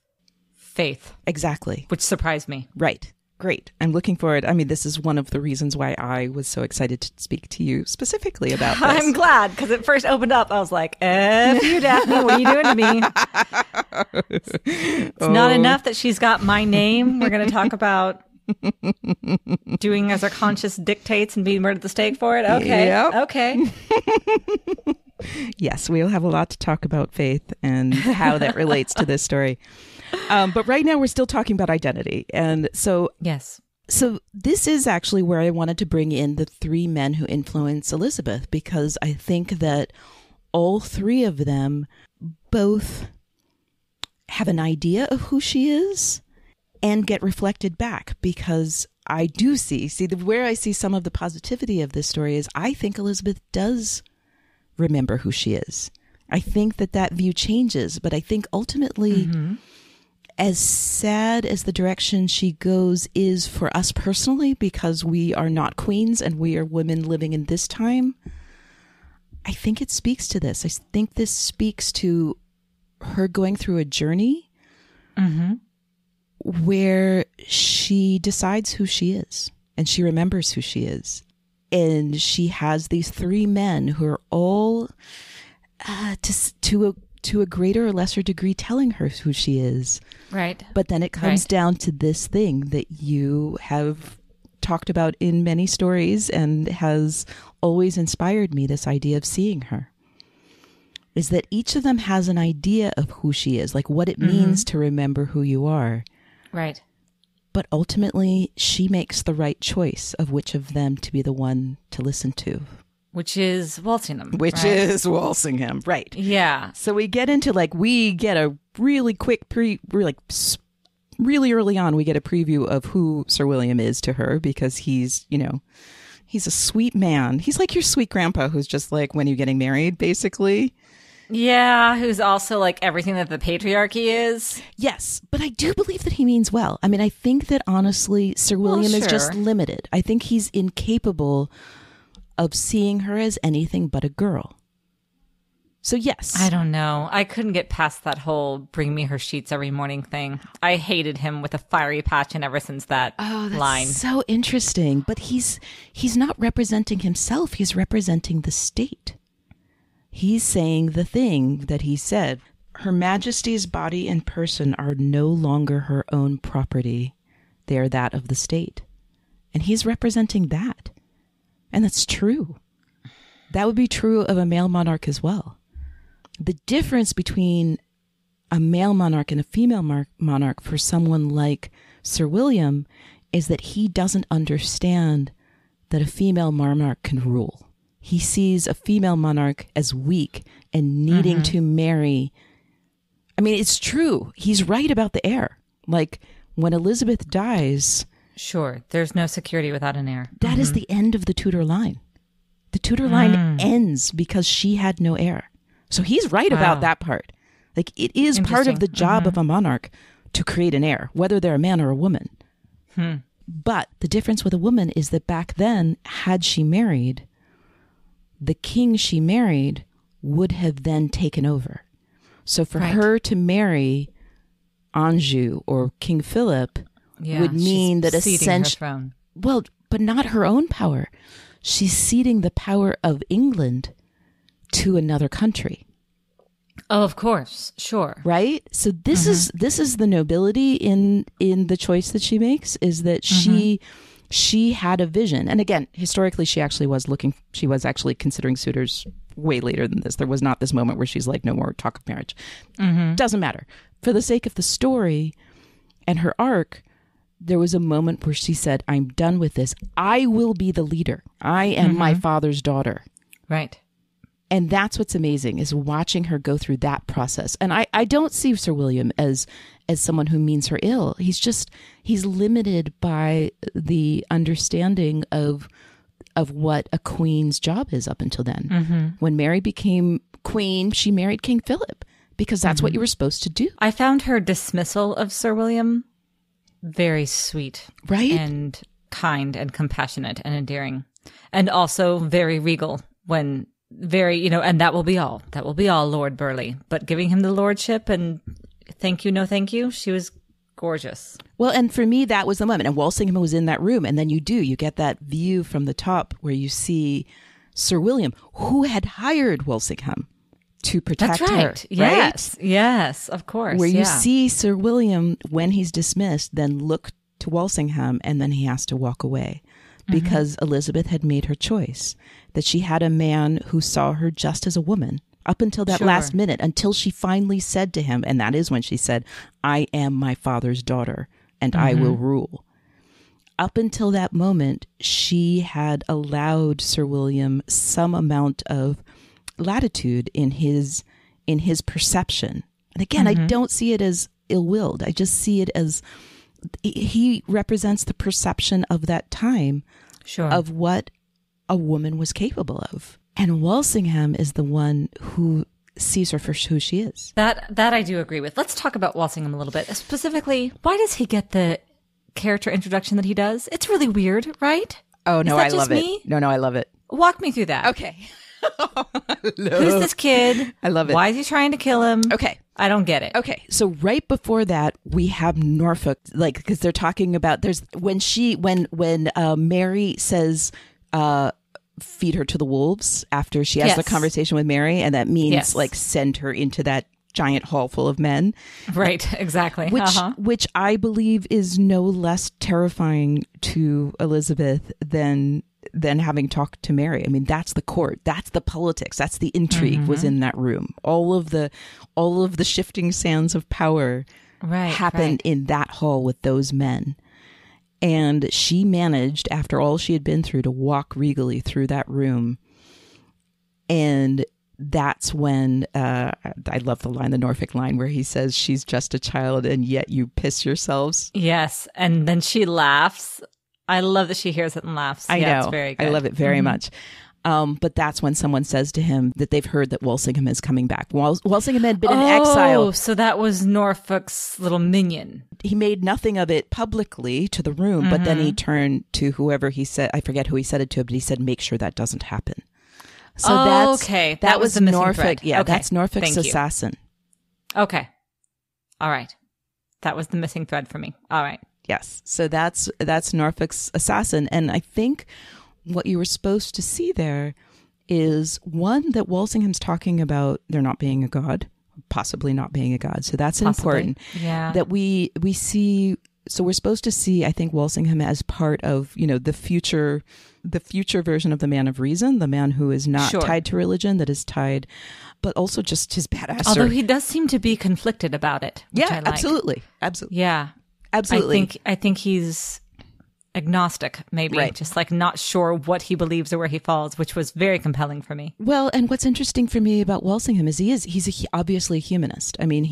faith. Exactly. Which surprised me. Right. Great. I'm looking forward. I mean, this is one of the reasons why I was so excited to speak to you specifically about this. I'm glad, because it first opened up. I was like, F you, Daphne, what are you doing to me? It's not enough that she's got my name. We're going to talk about doing as our conscience dictates and being murdered at the stake for it? Okay. Yep. Okay. Yes, we'll have a lot to talk about faith and how that relates to this story. But right now we're still talking about identity. And so, yes. So this is actually where I wanted to bring in the three men who influence Elizabeth, because I think that all three of them both have an idea of who she is and get reflected back, because I do where I see some of the positivity of this story is I think Elizabeth does remember who she is. I think that view changes, but I think ultimately, as sad as the direction she goes is for us personally, because we are not queens and we are women living in this time, I think it speaks to this. I think this speaks to her going through a journey where she decides who she is and she remembers who she is. And she has these three men who are all, to a greater or lesser degree, telling her who she is. Right. But then it comes down to this thing that you have talked about in many stories and has always inspired me, this idea of seeing her, is that each of them has an idea of who she is, like what it means to remember who you are. Right. But ultimately, she makes the right choice of which of them to be the one to listen to. Which is Walsingham. Is Walsingham, right. Yeah. So we get into we get a really quick really early on, we get a preview of who Sir William is to her, because he's a sweet man. He's like your sweet grandpa who's just like, when are you getting married, basically? Yeah, who's also like everything that the patriarchy is. Yes, but I do believe that he means well. I mean, I think that honestly, Sir William is just limited. I think he's incapable of seeing her as anything but a girl. So yes. I don't know. I couldn't get past that whole bring me her sheets every morning thing. I hated him with a fiery passion ever since that line. So interesting. But he's not representing himself. He's representing the state. He's saying the thing that he said. Her Majesty's body and person are no longer her own property. They are that of the state. And he's representing that. And that's true. That would be true of a male monarch as well. The difference between a male monarch and a female monarch for someone like Sir William is that he doesn't understand that a female monarch can rule. He sees a female monarch as weak and needing to marry. I mean, it's true. He's right about the heir. Like, when Elizabeth dies... Sure, there's no security without an heir. That is the end of the Tudor line. The Tudor line ends because she had no heir. So he's right about that part. Like, it is part of the job of a monarch to create an heir, whether they're a man or a woman. But the difference with a woman is that back then, had she married, the king she married would have then taken over. So for her to marry Anjou or King Philip Yeah, would mean she's that ceding her essentially, throne. well, but not her own power. She's ceding the power of England to another country. Oh, of course. Sure. Right? So this is the nobility in the choice that she makes, is that she had a vision. And again, historically she was actually considering suitors way later than this. There was not this moment where she's like, no more talk of marriage. Doesn't matter. For the sake of the story and her arc, there was a moment where she said, I'm done with this. I will be the leader. I am my father's daughter. Right. And that's what's amazing, is watching her go through that process. And I don't see Sir William as someone who means her ill. He's limited by the understanding of what a queen's job is up until then. When Mary became queen, she married King Philip because that's what you were supposed to do. I found her dismissal of Sir William very sweet. Right? And kind and compassionate and endearing. And also very regal when... very, and that will be all. That will be all, Lord Burleigh. But giving him the lordship and thank you, no thank you, she was gorgeous. Well, and for me, that was the moment. And Walsingham was in that room. And then you get that view from the top where you see Sir William, who had hired Walsingham to protect That's right. her. Yes. Right? Yes, of course. Where you see Sir William, when he's dismissed, then look to Walsingham and then he has to walk away. Because Elizabeth had made her choice, that she had a man who saw her just as a woman up until that last minute, until she finally said to him, and that is when she said, I am my father's daughter and I will rule. Up until that moment, she had allowed Sir William some amount of latitude in his perception. And again, I don't see it as ill-willed. I just see it as he represents the perception of that time of what a woman was capable of. And Walsingham is the one who sees her for who she is. That I do agree with. Let's talk about Walsingham a little bit. Specifically, why does he get the character introduction that he does? It's really weird, right? Oh, no, I love me? it. No, I love it. Walk me through that. Okay. Who's this kid? I love it. Why is he trying to kill him? Okay. I don't get it. Okay. So right before that, we have Norfolk, because they're talking about, when Mary says, feed her to the wolves after she has the conversation with Mary. And that means send her into that giant hall full of men. Right. Exactly. Which I believe is no less terrifying to Elizabeth than having talked to Mary. I mean, that's the court, that's the politics, that's the intrigue was in that room. All of the shifting sands of power happened in that hall with those men. And she managed, after all she had been through, to walk regally through that room. And that's when I love the Norfolk line where he says, she's just a child and yet you piss yourselves. Yes. And then she laughs. I love that she hears it and laughs. I know. It's very good. I love it very much. But that's when someone says to him that they've heard that Walsingham is coming back. Walsingham had been in exile. Oh, so that was Norfolk's little minion. He made nothing of it publicly to the room, but then he turned to whoever he said, I forget who he said it to, but he said, make sure that doesn't happen. So that was the missing Norfolk. thread. Yeah, okay. That's Norfolk's Thank you. assassin. Okay. All right. That was the missing thread for me. All right. Yes. So that's Norfolk's assassin. And I think what you were supposed to see there is, one, that Walsingham's talking about there not being a god, possibly not being a god. So that's important. Yeah. That we see. So we're supposed to see, I think, Walsingham as part of, the future version of the man of reason, the man who is not tied to religion, that is tied, but also just his badassery. Although he does seem to be conflicted about it. Which I like. Absolutely. Yeah. Absolutely. I think he's agnostic, maybe, just like not sure what he believes or where he falls, which was very compelling for me. Well, and what's interesting for me about Walsingham is he's obviously a humanist. I mean,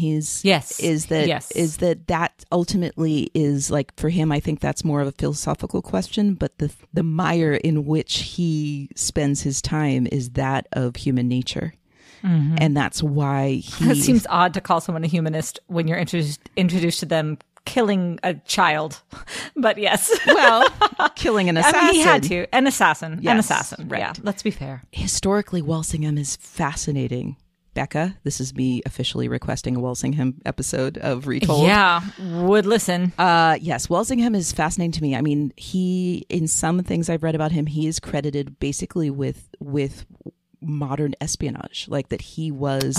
that ultimately is, like, for him, I think that's more of a philosophical question, but the mire in which he spends his time is that of human nature. Mm-hmm. And that's why it seems odd to call someone a humanist when you're introduced to them killing a child, but yes. Well, killing an assassin. I mean, he had to. An assassin. Yes, an assassin. Right. Yeah, let's be fair. Historically, Walsingham is fascinating Becca, this is me officially requesting a Walsingham episode of Retold. Yeah, would listen. Yes, Walsingham is fascinating to me. I mean, he, in some things I've read about him, he is credited basically with modern espionage, like that he was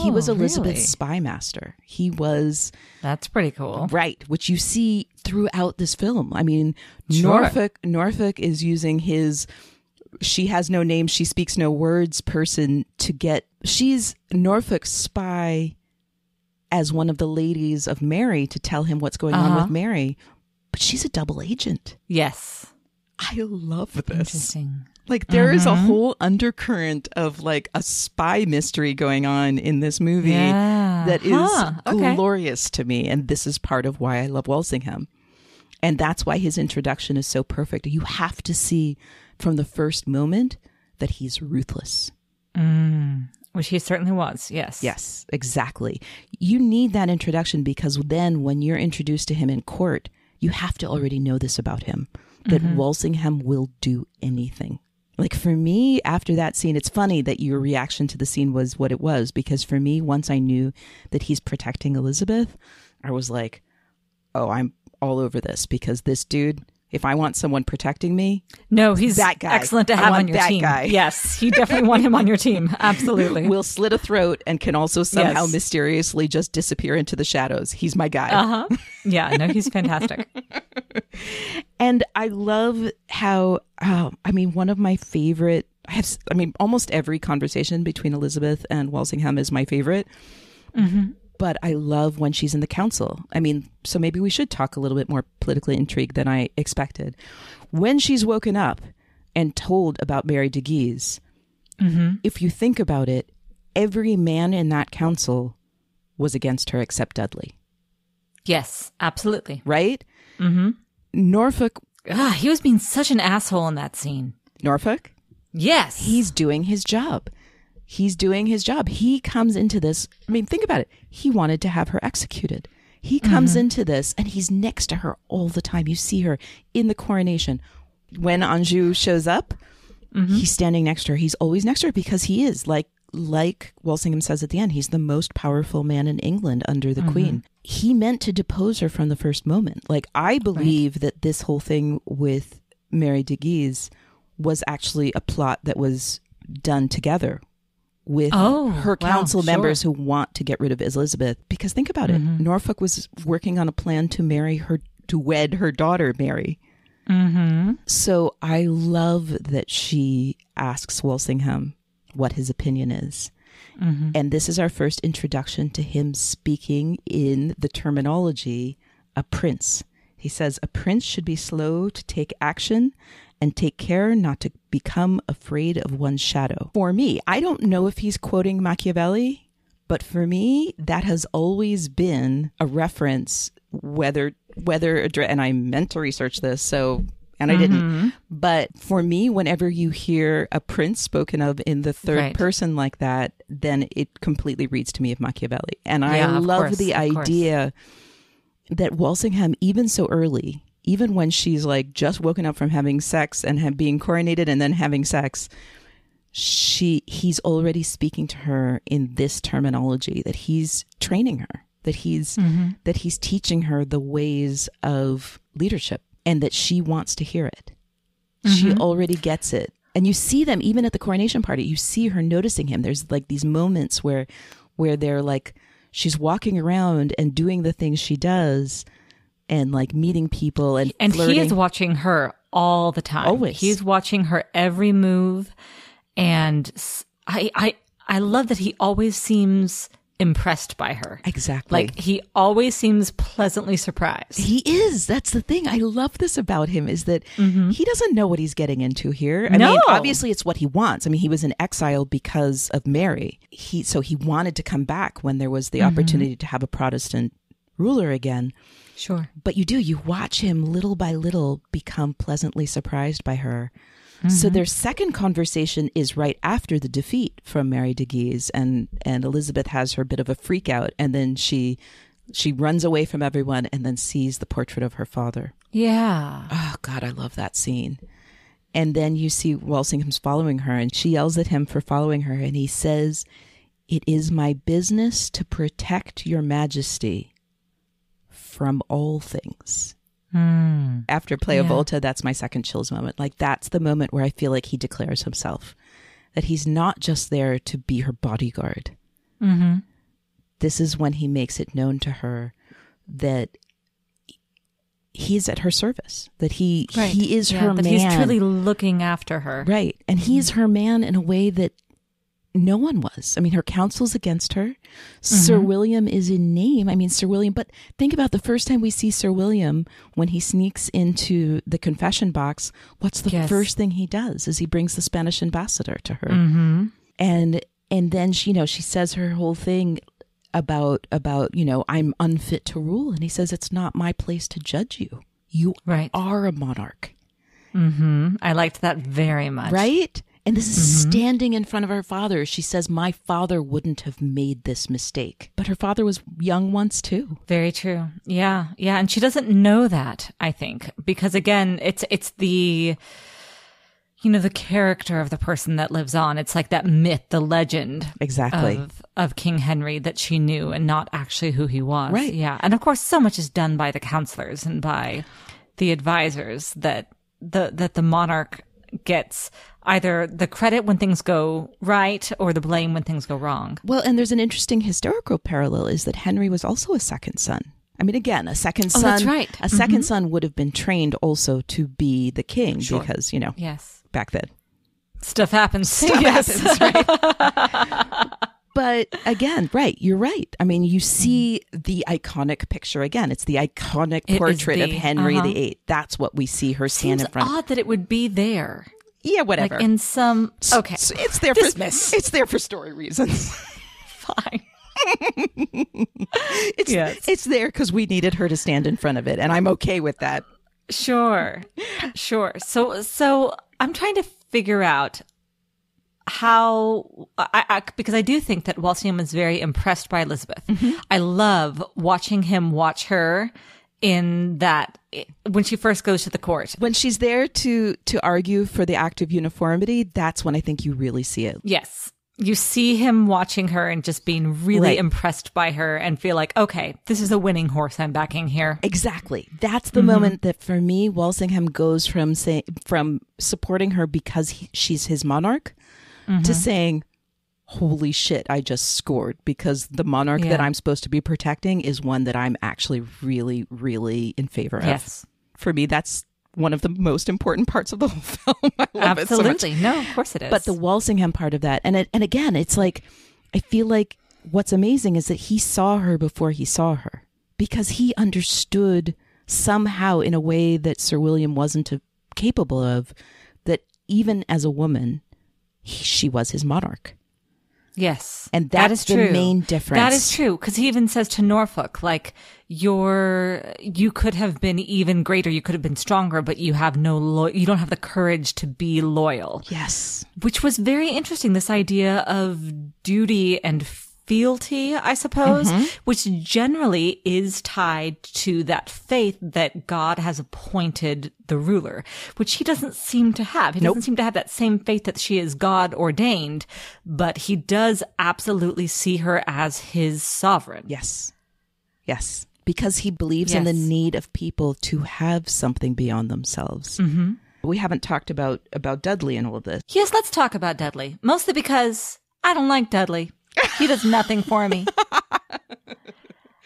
Elizabeth's really? spy master. He was That's pretty cool. right, which you see throughout this film. I mean, Sure. Norfolk is using his she has no name, she speaks no words person to get. She's Norfolk's spy as one of the ladies of Mary to tell him what's going on with Mary, but she's a double agent. Yes. I love this. Interesting. Like there is a whole undercurrent of like a spy mystery going on in this movie that is glorious to me. And this is part of why I love Walsingham. And that's why his introduction is so perfect. You have to see from the first moment that he's ruthless. Which he certainly was. Yes. Yes, exactly. You need that introduction because then when you're introduced to him in court, you have to already know this about him, that Walsingham will do anything. Like for me, after that scene, it's funny that your reaction to the scene was what it was, because for me, once I knew that he's protecting Elizabeth, I was like, oh, I'm all over this, because this dude, if I want someone protecting me, No, he's that guy. excellent to I have want on your that team. guy. Yes, you definitely want him on your team. Absolutely. will slit a throat and can also somehow Yes. mysteriously just disappear into the shadows. He's my guy. Yeah, no, he's fantastic. And I love how, one of my favorite, almost every conversation between Elizabeth and Walsingham is my favorite. But I love when she's in the council. I mean, so maybe we should talk a little bit more politically intrigued than I expected. When she's woken up and told about Mary de Guise, if you think about it, every man in that council was against her except Dudley, Yes, absolutely. right? Norfolk, He was being such an asshole in that scene. Norfolk, Yes. he's doing his job. He's doing his job. He comes into this. I mean, think about it. He wanted to have her executed. He comes into this and he's next to her all the time. You see her in the coronation. When Anjou shows up, he's standing next to her. He's always next to her because he is like Walsingham says at the end, he's the most powerful man in England under the Queen. He meant to depose her from the first moment. Like, I believe that this whole thing with Mary de Guise was actually a plot that was done together with her council members who want to get rid of Elizabeth. Because think about it. Norfolk was working on a plan to wed her daughter, Mary. So I love that she asks Walsingham what his opinion is. And this is our first introduction to him speaking in the terminology, a prince. He says, a prince should be slow to take action and take care not to become afraid of one's shadow. For me, I don't know if he's quoting Machiavelli, but for me, that has always been a reference, whether, and I meant to research this, and I didn't. But for me, whenever you hear a prince spoken of in the third person like that, then it completely reads to me of Machiavelli. And I love the idea that Walsingham, even so early, even when she's like just woken up from having sex and being coronated and then having sex, he's already speaking to her in this terminology, that he's training her, that he's teaching her the ways of leadership, and that she wants to hear it. She already gets it. And you see them even at the coronation party. You see her noticing him. There's like these moments where they're like, she's walking around and doing the things she does and like meeting people and flirting. He is watching her all the time. Always. He's watching her every move. And I love that he always seems impressed by her. Exactly. Like, he always seems pleasantly surprised. He is. That's the thing. I love this about him, is that he doesn't know what he's getting into here. I mean, obviously it's what he wants. I mean, he was in exile because of Mary. So he wanted to come back when there was the opportunity to have a Protestant ruler again. Sure. But you watch him little by little become pleasantly surprised by her. So their second conversation is right after the defeat from Mary de Guise, and Elizabeth has her bit of a freak out, and then she runs away from everyone and then sees the portrait of her father. Yeah. Oh, God, I love that scene. And then you see Walsingham's following her, and she yells at him for following her, and he says, "It is my business to protect your majesty from all things." After Playa Yeah. Volta, that's my second chills moment. Like, that's the moment where I feel like he declares himself, that he's not just there to be her bodyguard. Mm-hmm. This is when he makes it known to her that he's at her service, that he is her that man. he's truly looking after her. Right. And he's her man in a way that no one was. I mean, her counsel's against her. Sir William is in name. I mean, Sir William. But think about the first time we see Sir William, when he sneaks into the confession box, what's the Yes. first thing he does? Is he brings the Spanish ambassador to her. Mm-hmm. And then she, she says her whole thing about, I'm unfit to rule. And he says, it's not my place to judge you. You Right. are a monarch. Mm-hmm. I liked that very much. Right? And this is standing in front of her father. She says, my father wouldn't have made this mistake. But her father was young once too. Very true. Yeah. Yeah. And she doesn't know that, I think, because again, it's the, the character of the person that lives on. It's like that myth, the legend Exactly. of King Henry that she knew and not actually who he was. Right. Yeah. And of course, so much is done by the counselors and by the advisors that the monarch gets either the credit when things go right or the blame when things go wrong. Well, and there's an interesting historical parallel is that Henry was also a second son. I mean, again, a second son. that's right. A second son would have been trained also to be the king because, Yes. back then. Stuff happens. Stuff Yes. happens, right? But again, right, you're right. I mean, you see the iconic picture again. It's the iconic It is portrait of the- Henry uh-huh. VIII. That's what we see her stand Seems in front of. odd that it would be there. Yeah, whatever. Like in some. Okay. It's there Dismiss. for it's there for story reasons. Fine. It's Yes. it's there because we needed her to stand in front of it, and I'm okay with that. Sure. So I'm trying to figure out how because I do think that Walsingham is very impressed by Elizabeth. I love watching him watch her in that when she first goes to the court. When she's there to argue for the Act of Uniformity, that's when I think you really see it. Yes. You see him watching her and just being really Right. impressed by her and feel like, okay, this is a winning horse I'm backing here. Exactly. That's the moment that for me, Walsingham goes from supporting her because she's his monarch to saying, holy shit, I just scored because the monarch that Yeah. I'm supposed to be protecting is one that I'm actually really, really in favor of. Yes. For me, that's one of the most important parts of the whole film. I love it so much. Absolutely. No, of course it is. But the Walsingham part of that, and again, it's like, I feel like what's amazing is that he saw her before he saw her because he understood somehow in a way that Sir William wasn't capable of, that even as a woman, she was his monarch. Yes. And that that's is the true. main difference. That is true. Because he even says to Norfolk, like, you could have been even greater. You could have been stronger, but you have you don't have the courage to be loyal. Yes. Which was very interesting. This idea of duty and fealty, I suppose, which generally is tied to that faith that God has appointed the ruler, which he doesn't seem to have. He doesn't seem to have that same faith that she is God ordained, but he does absolutely see her as his sovereign. Yes. Yes. Because he believes in the Yes. need of people to have something beyond themselves. We haven't talked about Dudley in all of this. Yes, let's talk about Dudley. Mostly because I don't like Dudley. He does nothing for me.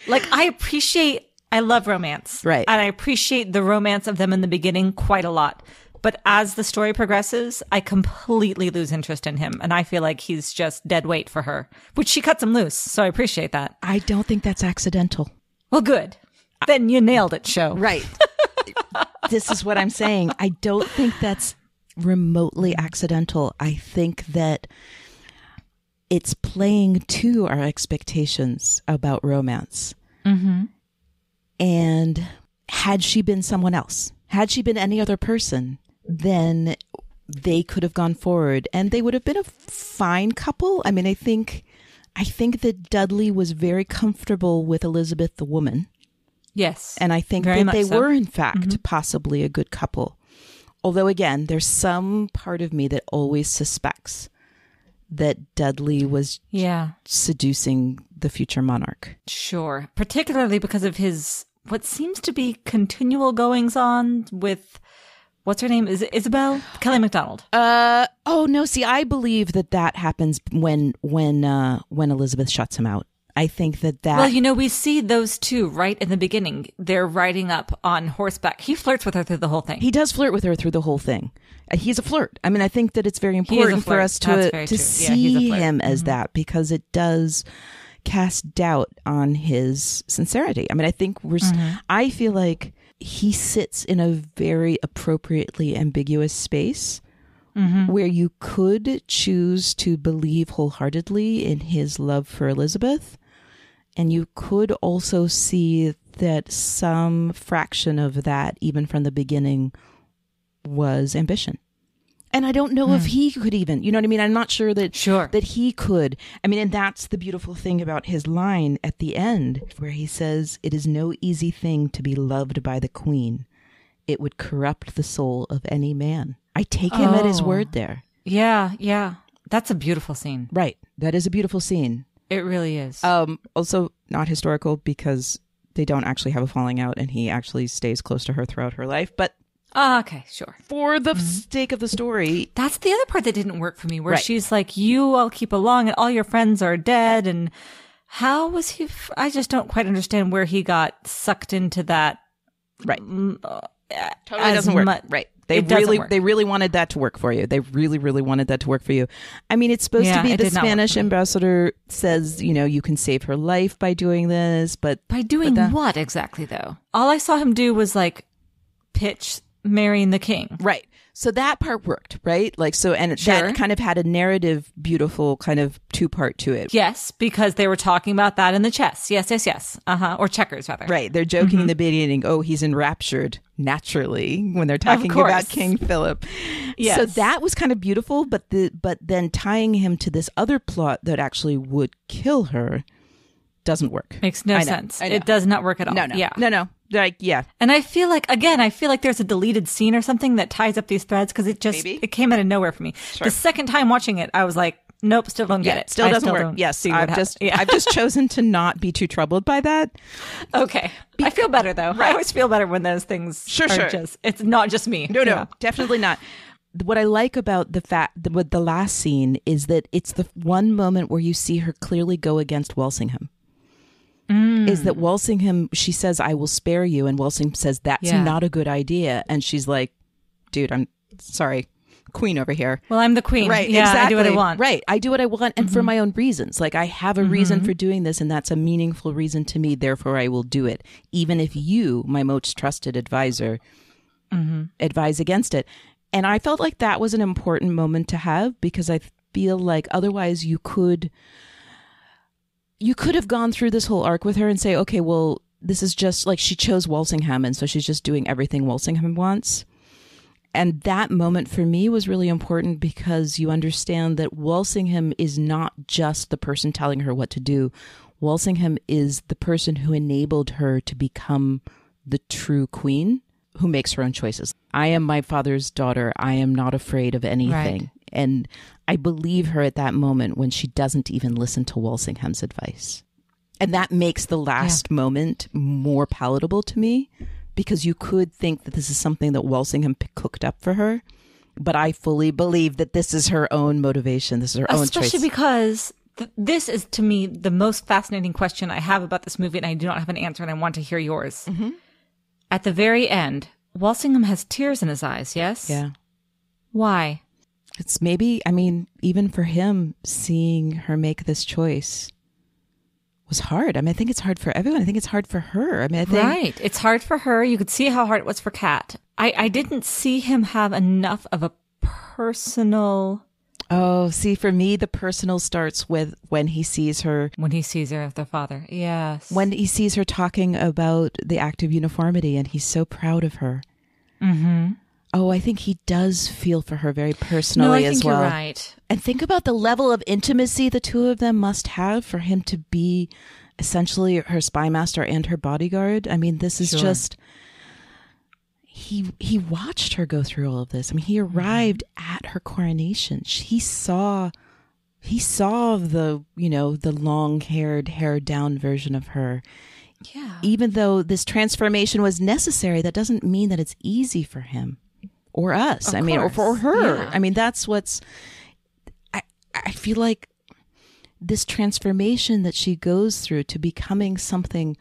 Like, I love romance. Right. And I appreciate the romance of them in the beginning quite a lot. But as the story progresses, I completely lose interest in him. And I feel like he's just dead weight for her, which she cuts him loose. So I appreciate that. I don't think that's accidental. Well, good. Then you nailed it, show. Right. This is what I'm saying. I don't think that's remotely accidental. I think that it's playing to our expectations about romance. And had she been someone else, had she been any other person, then they could have gone forward and they would have been a fine couple. I mean, I think that Dudley was very comfortable with Elizabeth the woman. Yes. And I think Very that much they so. were, in fact, possibly a good couple. Although, again, there's some part of me that always suspects that Dudley was Yeah, seducing the future monarch. sure. Particularly because of his, what seems to be continual goings on with, what's her name? Is it Isabel? Kelly MacDonald. Oh no, see, I believe that happens when Elizabeth shuts him out. I think that Well, we see those two right in the beginning. They're riding up on horseback. He flirts with her through the whole thing. he does flirt with her through the whole thing. He's a flirt. I mean, I think that it's very He is a important for flirt. us That's very to true. Yeah, he's a see flirt. him as that, because it does cast doubt on his sincerity. I mean, I think I feel like he sits in a very appropriately ambiguous space where you could choose to believe wholeheartedly in his love for Elizabeth, and you could also see that some fraction of that, even from the beginning, was ambition. And I don't know if he could even, you know what I mean? I'm not sure that Sure. that he could. I mean, and that's the beautiful thing about his line at the end, where he says, "It is no easy thing to be loved by the queen. It would corrupt the soul of any man." I take him at his Oh. word there. Yeah. That's a beautiful scene. Right. That is a beautiful scene. It really is. Also not historical, because they don't actually have a falling out and he actually stays close to her throughout her life. But Okay, sure. for the sake of the story, That's the other part that didn't work for me, where Right. she's like, I'll keep along, and all your friends are dead. And how was he? I just don't quite understand where he got sucked into that. right. Totally as doesn't work. much- Right. It doesn't work. They really wanted that to work for you. They really, really wanted that to work for you. I mean, it's supposed Yeah, to be it the did not work Spanish for me. ambassador says, you can save her life by doing this, but By doing the- what exactly, though? All I saw him do was like pitch marrying the king. right. So that part worked, right? Like, so, and Sure. that kind of had a narrative, beautiful kind of two-part to it. Yes, because they were talking about that in the chess. Yes. Or checkers, rather. Right. They're joking in the beginning, oh, he's enraptured naturally when they're talking course. about King Philip. Yes. So that was kind of beautiful, but then tying him to this other plot that actually would kill her doesn't work. Makes no I know, sense. I know. It does not work at all. No. Yeah. No. Like, yeah. And I feel like there's a deleted scene or something that ties up these threads, because Maybe. it came out of nowhere for me. Sure. The second time watching it, I was like, nope, still don't get it. Still I doesn't work. don't Yes, see what happened. Yeah. I've just chosen to not be too troubled by that. Okay. I feel better though. I always feel better when those things Sure. are it's not just me. No, Yeah. definitely not. What I like about with the last scene is that it's the one moment where you see her clearly go against Walsingham. Is that Walsingham, she says, "I will spare you," and Walsingham says, "That's Yeah. not a good idea." And she's like, "Dude, I'm sorry, queen over here." Well, I'm the queen. Right, Yeah, exactly. I do what I want. Right, I do what I want, and for my own reasons. Like, I have a reason for doing this, and that's a meaningful reason to me. Therefore, I will do it, even if you, my most trusted advisor, advise against it. And I felt like that was an important moment to have, because I feel like otherwise you could have gone through this whole arc with her and say, okay, well, this is just like she chose Walsingham, and so she's just doing everything Walsingham wants. And that moment for me was really important, because you understand that Walsingham is not just the person telling her what to do. Walsingham is the person who enabled her to become the true queen, who makes her own choices. I am my father's daughter. I am not afraid of anything. Right. And I believe her at that moment when she doesn't even listen to Walsingham's advice. And that makes the last moment more palatable to me, because you could think that this is something that Walsingham cooked up for her. But I fully believe that this is her own motivation. This is her own choice. Especially because this is, to me, the most fascinating question I have about this movie, and I do not have an answer, and I want to hear yours. Mm-hmm. At the very end, Walsingham has tears in his eyes, yes? Yeah. Why? It's maybe, I mean, even for him, seeing her make this choice was hard. I mean, I think it's hard for everyone. I think it's hard for her. I mean, I think. Right. It's hard for her. You could see how hard it was for Kat. I didn't see him have enough of a personal... Oh, see, for me, the personal starts with when he sees her. When he sees her, the father. Yes. When he sees her talking about the act of uniformity, and he's so proud of her. Mm-hmm. Oh, I think he does feel for her very personally as well. You're right. And think about the level of intimacy the two of them must have for him to be essentially her spy master and her bodyguard. I mean, this is Sure. just... He watched her go through all of this. I mean, he arrived at her coronation. He saw He saw the long-haired, hair-down version of her. Yeah. Even though this transformation was necessary, that doesn't mean that it's easy for him or us. Of or course. for her. Yeah. I mean, that's what's... I feel like this transformation that she goes through to becoming something...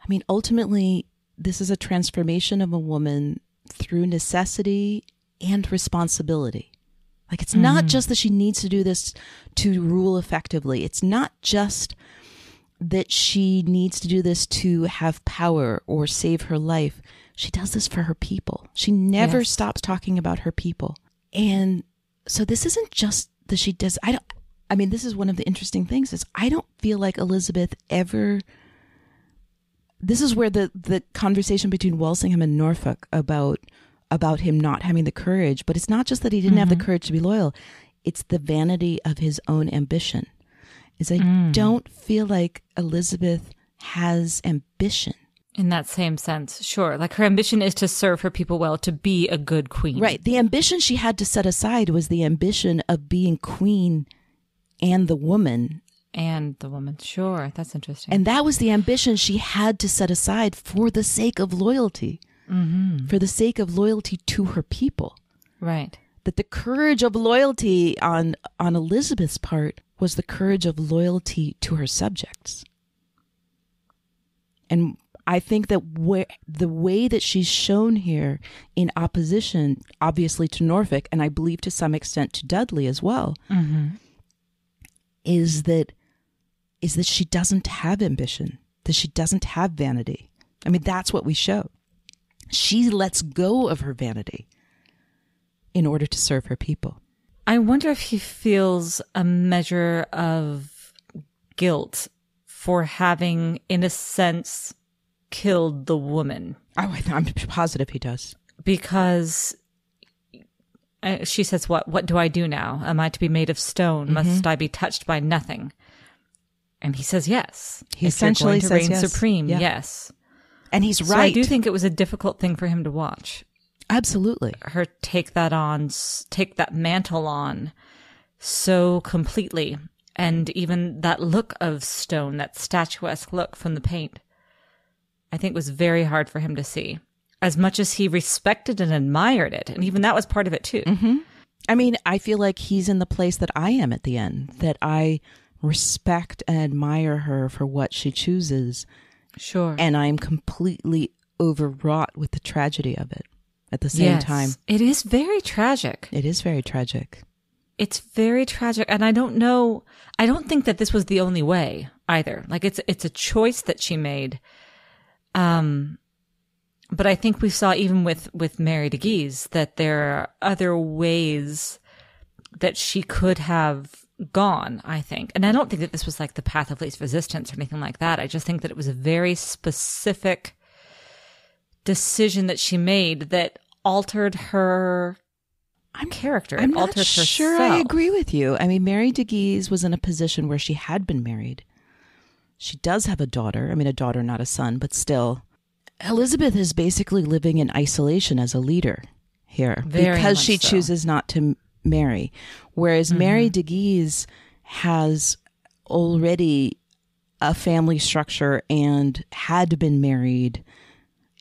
I mean, ultimately, this is a transformation of a woman through necessity and responsibility. Like, it's not just that she needs to do this to rule effectively. It's not just that she needs to do this to have power or save her life. She does this for her people. She never Yes. stops talking about her people. And so this isn't just that she does... this is one of the interesting things is I don't feel like Elizabeth ever... This is where the conversation between Walsingham and Norfolk about him not having the courage, but it's not just that he didn't have the courage to be loyal. It's the vanity of his own ambition. I don't feel like Elizabeth has ambition. In that same sense, sure. Like her ambition is to serve her people well, to be a good queen. Right. The ambition she had to set aside was the ambition of being queen and the woman. And the woman. Sure. That's interesting. And that was the ambition she had to set aside for the sake of loyalty. For the sake of loyalty to her people. Right. That the courage of loyalty on Elizabeth's part was the courage of loyalty to her subjects. And I think that the way that she's shown here in opposition, obviously to Norfolk, and I believe to some extent to Dudley as well, is that she doesn't have ambition, that she doesn't have vanity. I mean, that's what we show. She lets go of her vanity in order to serve her people. I wonder if he feels a measure of guilt for having, in a sense, killed the woman. Oh, I'm positive he does. Because she says, what do I do now? Am I to be made of stone? Must I be touched by nothing? And he says, yes. He If you're essentially going to says reign yes. supreme, Yeah. yes. And he's So right. I do think it was a difficult thing for him to watch. Absolutely. Her take that mantle on so completely. And even that look of stone, that statuesque look from the paint, I think was very hard for him to see. As much as he respected and admired it. And even that was part of it too. I mean, I feel like he's in the place that I am at the end, that I respect and admire her for what she chooses. Sure. And I'm completely overwrought with the tragedy of it at the same time. It is very tragic. It is very tragic. It's very tragic. And I don't think that this was the only way either. Like it's a choice that she made. But I think we saw even with Mary de Guise that there are other ways that she could have gone, I think. And I don't think that this was like the path of least resistance or anything like that. I just think that it was a very specific decision that she made that altered her character. I'm It not altered sure herself. I agree with you. I mean, Mary de Guise was in a position where she had been married. She does have a daughter. I mean, a daughter, not a son, but still. Elizabeth is basically living in isolation as a leader here Very because much she so. chooses not to marry. Whereas Mary de Guise has already a family structure and had been married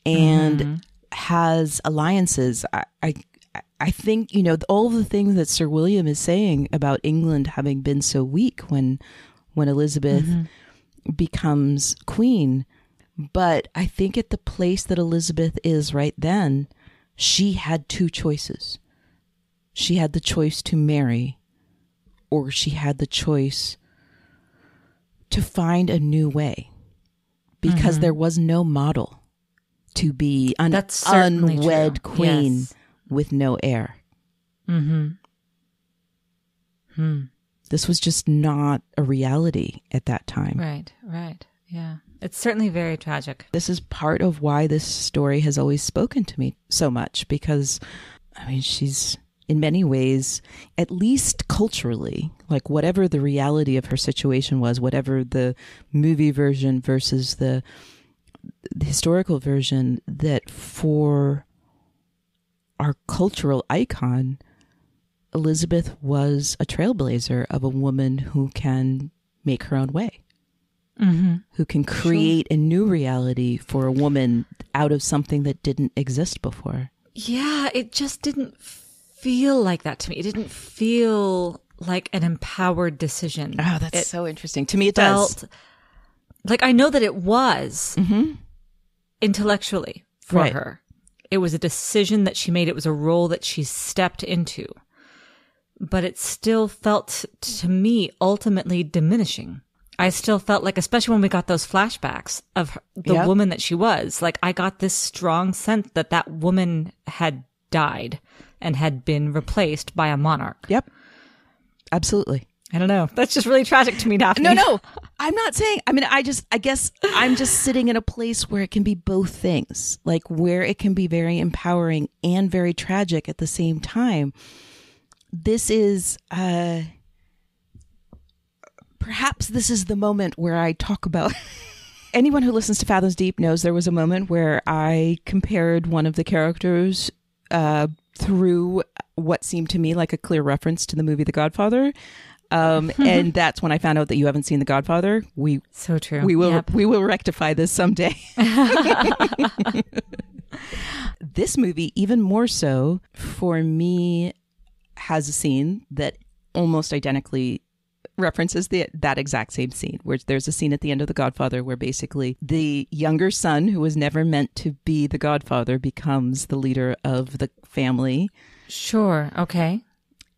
and has alliances. I think, all the things that Sir William is saying about England having been so weak when Elizabeth becomes queen. But I think at the place that Elizabeth is right then, she had two choices. She had the choice to marry, or she had the choice to find a new way, because there was no model to be an That's certainly unwed true. queen Yes. with no heir. This was just not a reality at that time. Right. Yeah. It's certainly very tragic. This is part of why this story has always spoken to me so much, because, I mean, she's in many ways, at least culturally, like whatever the reality of her situation was, whatever the movie version versus the historical version, that for our cultural icon, Elizabeth was a trailblazer of a woman who can make her own way, who can create a new reality for a woman out of something that didn't exist before. Yeah, it just didn't feel like that to me. It didn't feel like an empowered decision. Oh, that's so interesting. To me, it felt does. Like, I know that it was intellectually for her. It was a decision that she made. It was a role that she stepped into. But it still felt, to me, ultimately diminishing. I still felt like, especially when we got those flashbacks of the woman that she was, like, I got this strong sense that that woman had died and had been replaced by a monarch. Yep. Absolutely. I don't know. That's just really tragic to me, Daphne. No. I'm not saying, I mean, I guess I'm just sitting in a place where it can be both things, like where it can be very empowering and very tragic at the same time. This is, perhaps this is the moment where I talk about, anyone who listens to Fathoms Deep knows there was a moment where I compared one of the characters through what seemed to me like a clear reference to the movie The Godfather. And that's when I found out that you haven't seen The Godfather. So true. We will rectify this someday. This movie, even more so for me, has a scene that almost identically references that exact same scene, where there's a scene at the end of The Godfather where basically the younger son, who was never meant to be the Godfather, becomes the leader of the family. Sure. Okay.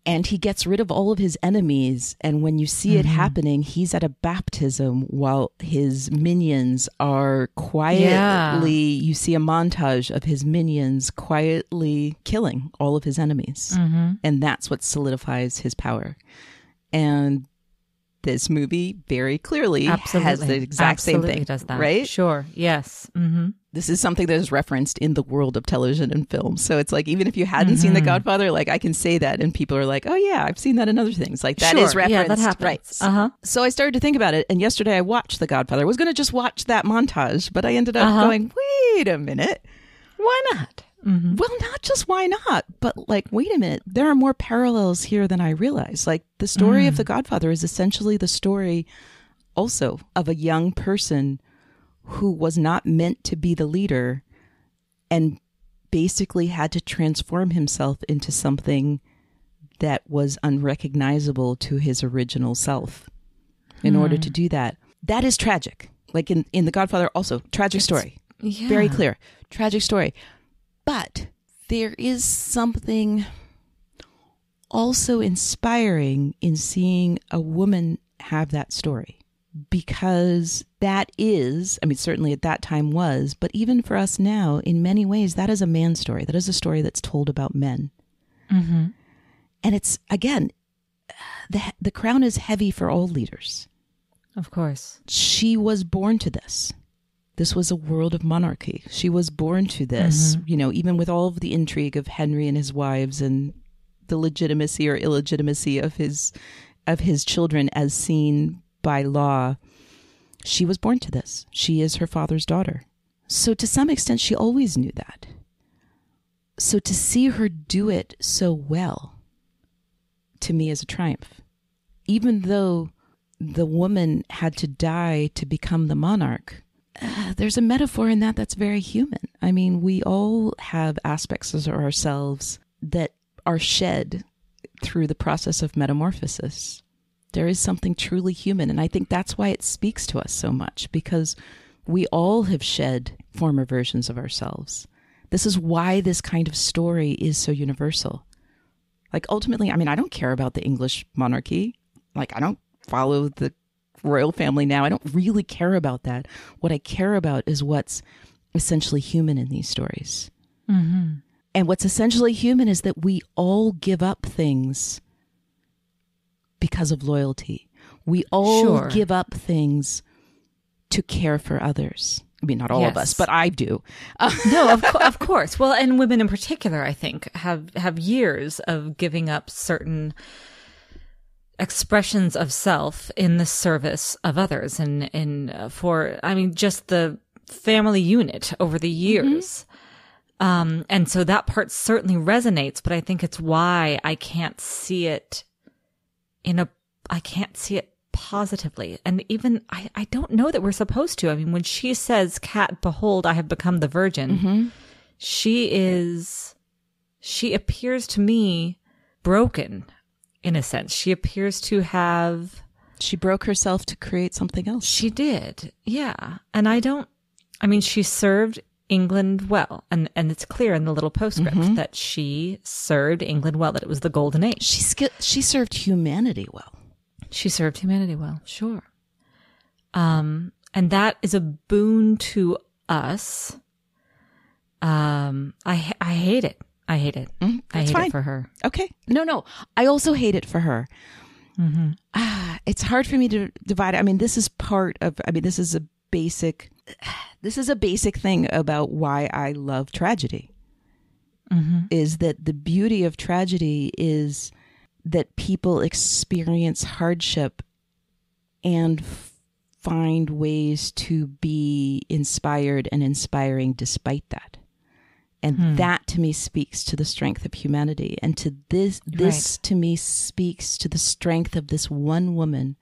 And he gets rid of all of his enemies. And when you see it happening, he's at a baptism while his minions are quietly, you see a montage of his minions quietly killing all of his enemies. And that's what solidifies his power. And this movie very clearly has the exact same thing. Does that. Right? Sure. Yes. This is something that is referenced in the world of television and film. So it's like, even if you hadn't seen The Godfather, like I can say that and people are like, oh yeah, I've seen that in other things. Like that is referenced. Yeah, that happens. Right. So I started to think about it. And yesterday I watched The Godfather. I was going to just watch that montage, but I ended up going, wait a minute. Why not? Well, not just why not, but like, wait a minute. There are more parallels here than I realized. Like the story of The Godfather is essentially the story also of a young person who was not meant to be the leader and basically had to transform himself into something that was unrecognizable to his original self in order to do that. That is tragic. Like in The Godfather also, tragic story. Yeah. Very clear. Tragic story. But there is something also inspiring in seeing a woman have that story. Because that is, I mean, certainly at that time was, but even for us now, in many ways, that is a man's story. That is a story that's told about men. And it's, again, the crown is heavy for all leaders. Of course. She was born to this. This was a world of monarchy. She was born to this, you know, even with all of the intrigue of Henry and his wives and the legitimacy or illegitimacy of his children as seen by law. She was born to this. She is her father's daughter. So to some extent, she always knew that. So to see her do it so well, to me, is a triumph. Even though the woman had to die to become the monarch, there's a metaphor in that that's very human. I mean, we all have aspects of ourselves that are shed through the process of metamorphosis. There is something truly human, and I think that's why it speaks to us so much, because we all have shed former versions of ourselves. This is why this kind of story is so universal. Like, ultimately, I mean, I don't care about the English monarchy. Like, I don't follow the royal family now. I don't really care about that. What I care about is what's essentially human in these stories. And what's essentially human is that we all give up things because of loyalty. We all give up things to care for others. I mean, not all of us, but I do. No, of course. Well, and women in particular, I think, have years of giving up certain expressions of self in the service of others, and for, I mean, just the family unit over the years. And so that part certainly resonates, but I think it's why I can't see it I can't see it positively. And even, I don't know that we're supposed to. I mean, when she says, "Cat, behold, I have become the virgin," she appears to me broken in a sense. She appears to have. She broke herself to create something else. She did. Yeah. And she served England well. And it's clear in the little postscript that she served England well, that it was the golden age. She served humanity well. She served humanity well, sure. And that is a boon to us. I hate it. I hate it. I hate it for her. Okay. No. I also hate it for her. It's hard for me to divide. I mean, this is a basic thing about why I love tragedy. Is that the beauty of tragedy is that people experience hardship and find ways to be inspired and inspiring despite that. And that to me speaks to the strength of humanity. And to this to me speaks to the strength of this one woman.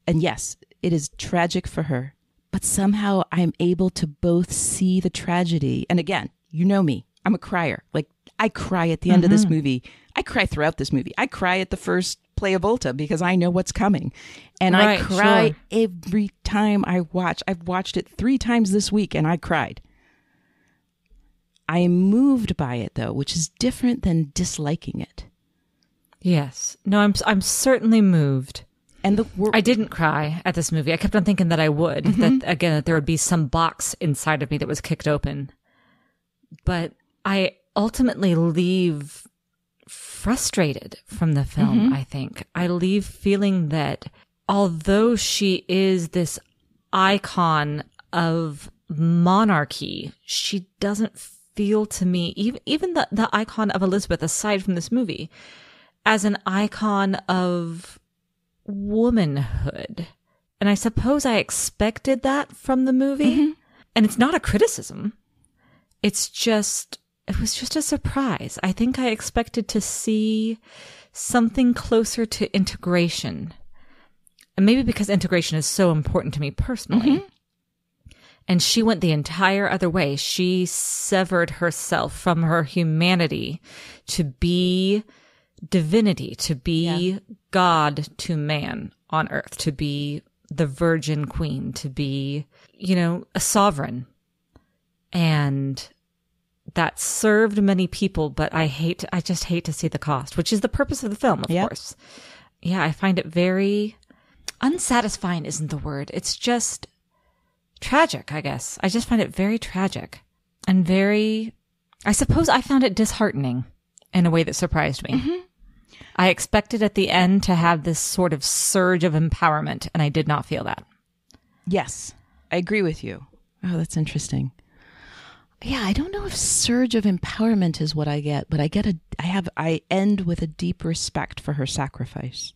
And yes, it is tragic for her, but somehow I'm able to both see the tragedy. And again, you know me, I'm a crier. Like, I cry at the end of this movie. I cry throughout this movie. I cry at the first play of Volta because I know what's coming. And I cry every time I watch. I've watched it 3 times this week and I cried. I am moved by it though, which is different than disliking it. Yes. No, I'm certainly moved. And I didn't cry at this movie. I kept on thinking that I would, that there would be some box inside of me that was kicked open. But I ultimately leave frustrated from the film, I think. I leave feeling that although she is this icon of monarchy, she doesn't feel to me, even the icon of Elizabeth, aside from this movie, as an icon of womanhood. And I suppose I expected that from the movie. And it's not a criticism. It was just a surprise. I think I expected to see something closer to integration. And maybe because integration is so important to me personally. And she went the entire other way. She severed herself from her humanity to be divinity, to be God to man on earth, to be the Virgin Queen, to be, a sovereign. And that served many people, but I just hate to see the cost, which is the purpose of the film, of course. Yeah, I find it very unsatisfying isn't the word. It's just tragic, I guess. I just find it very tragic and I suppose I found it disheartening in a way that surprised me. I expected at the end to have this sort of surge of empowerment, and I did not feel that. Yes, I agree with you. Oh, that's interesting. Yeah, I don't know if surge of empowerment is what I get, but I end with a deep respect for her sacrifice.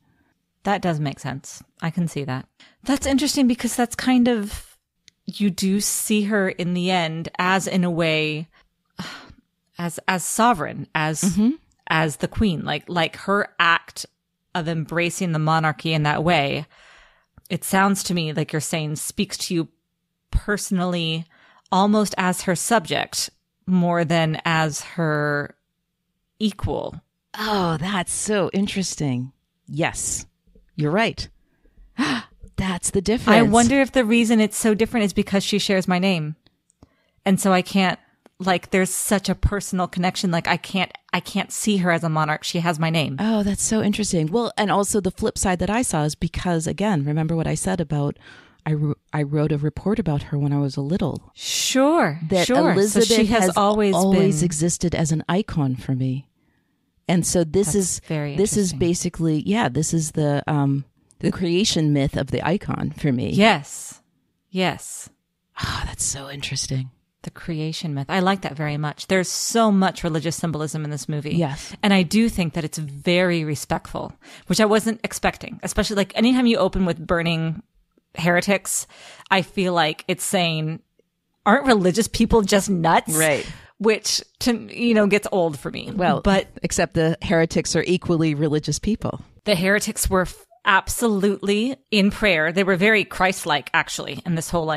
That does make sense. I can see that. That's interesting because that's kind of, you do see her in the end as, in a way, as sovereign, as the queen, like her act of embracing the monarchy in that way. It sounds to me like you're saying speaks to you personally, almost as her subject more than as her equal. Oh, that's so interesting. Yes, you're right. That's the difference. I wonder if the reason it's so different is because she shares my name. And so I can't, there's such a personal connection. I can't see her as a monarch. She has my name. Oh, that's so interesting. Well, and also the flip side that I saw is because, again, remember what I said about I wrote a report about her when I was a little. Sure. Elizabeth so she has always existed as an icon for me. And so this is basically, this is the creation myth of the icon for me. Yes. Oh, that's so interesting. The creation myth. I like that very much. There's so much religious symbolism in this movie. Yes. And I do think that it's very respectful, which I wasn't expecting, especially anytime you open with burning heretics, I feel like it's saying, aren't religious people just nuts? Right. which gets old for me. Well, but except the heretics are equally religious people. the heretics were absolutely in prayer. They were very Christ-like, actually, in this whole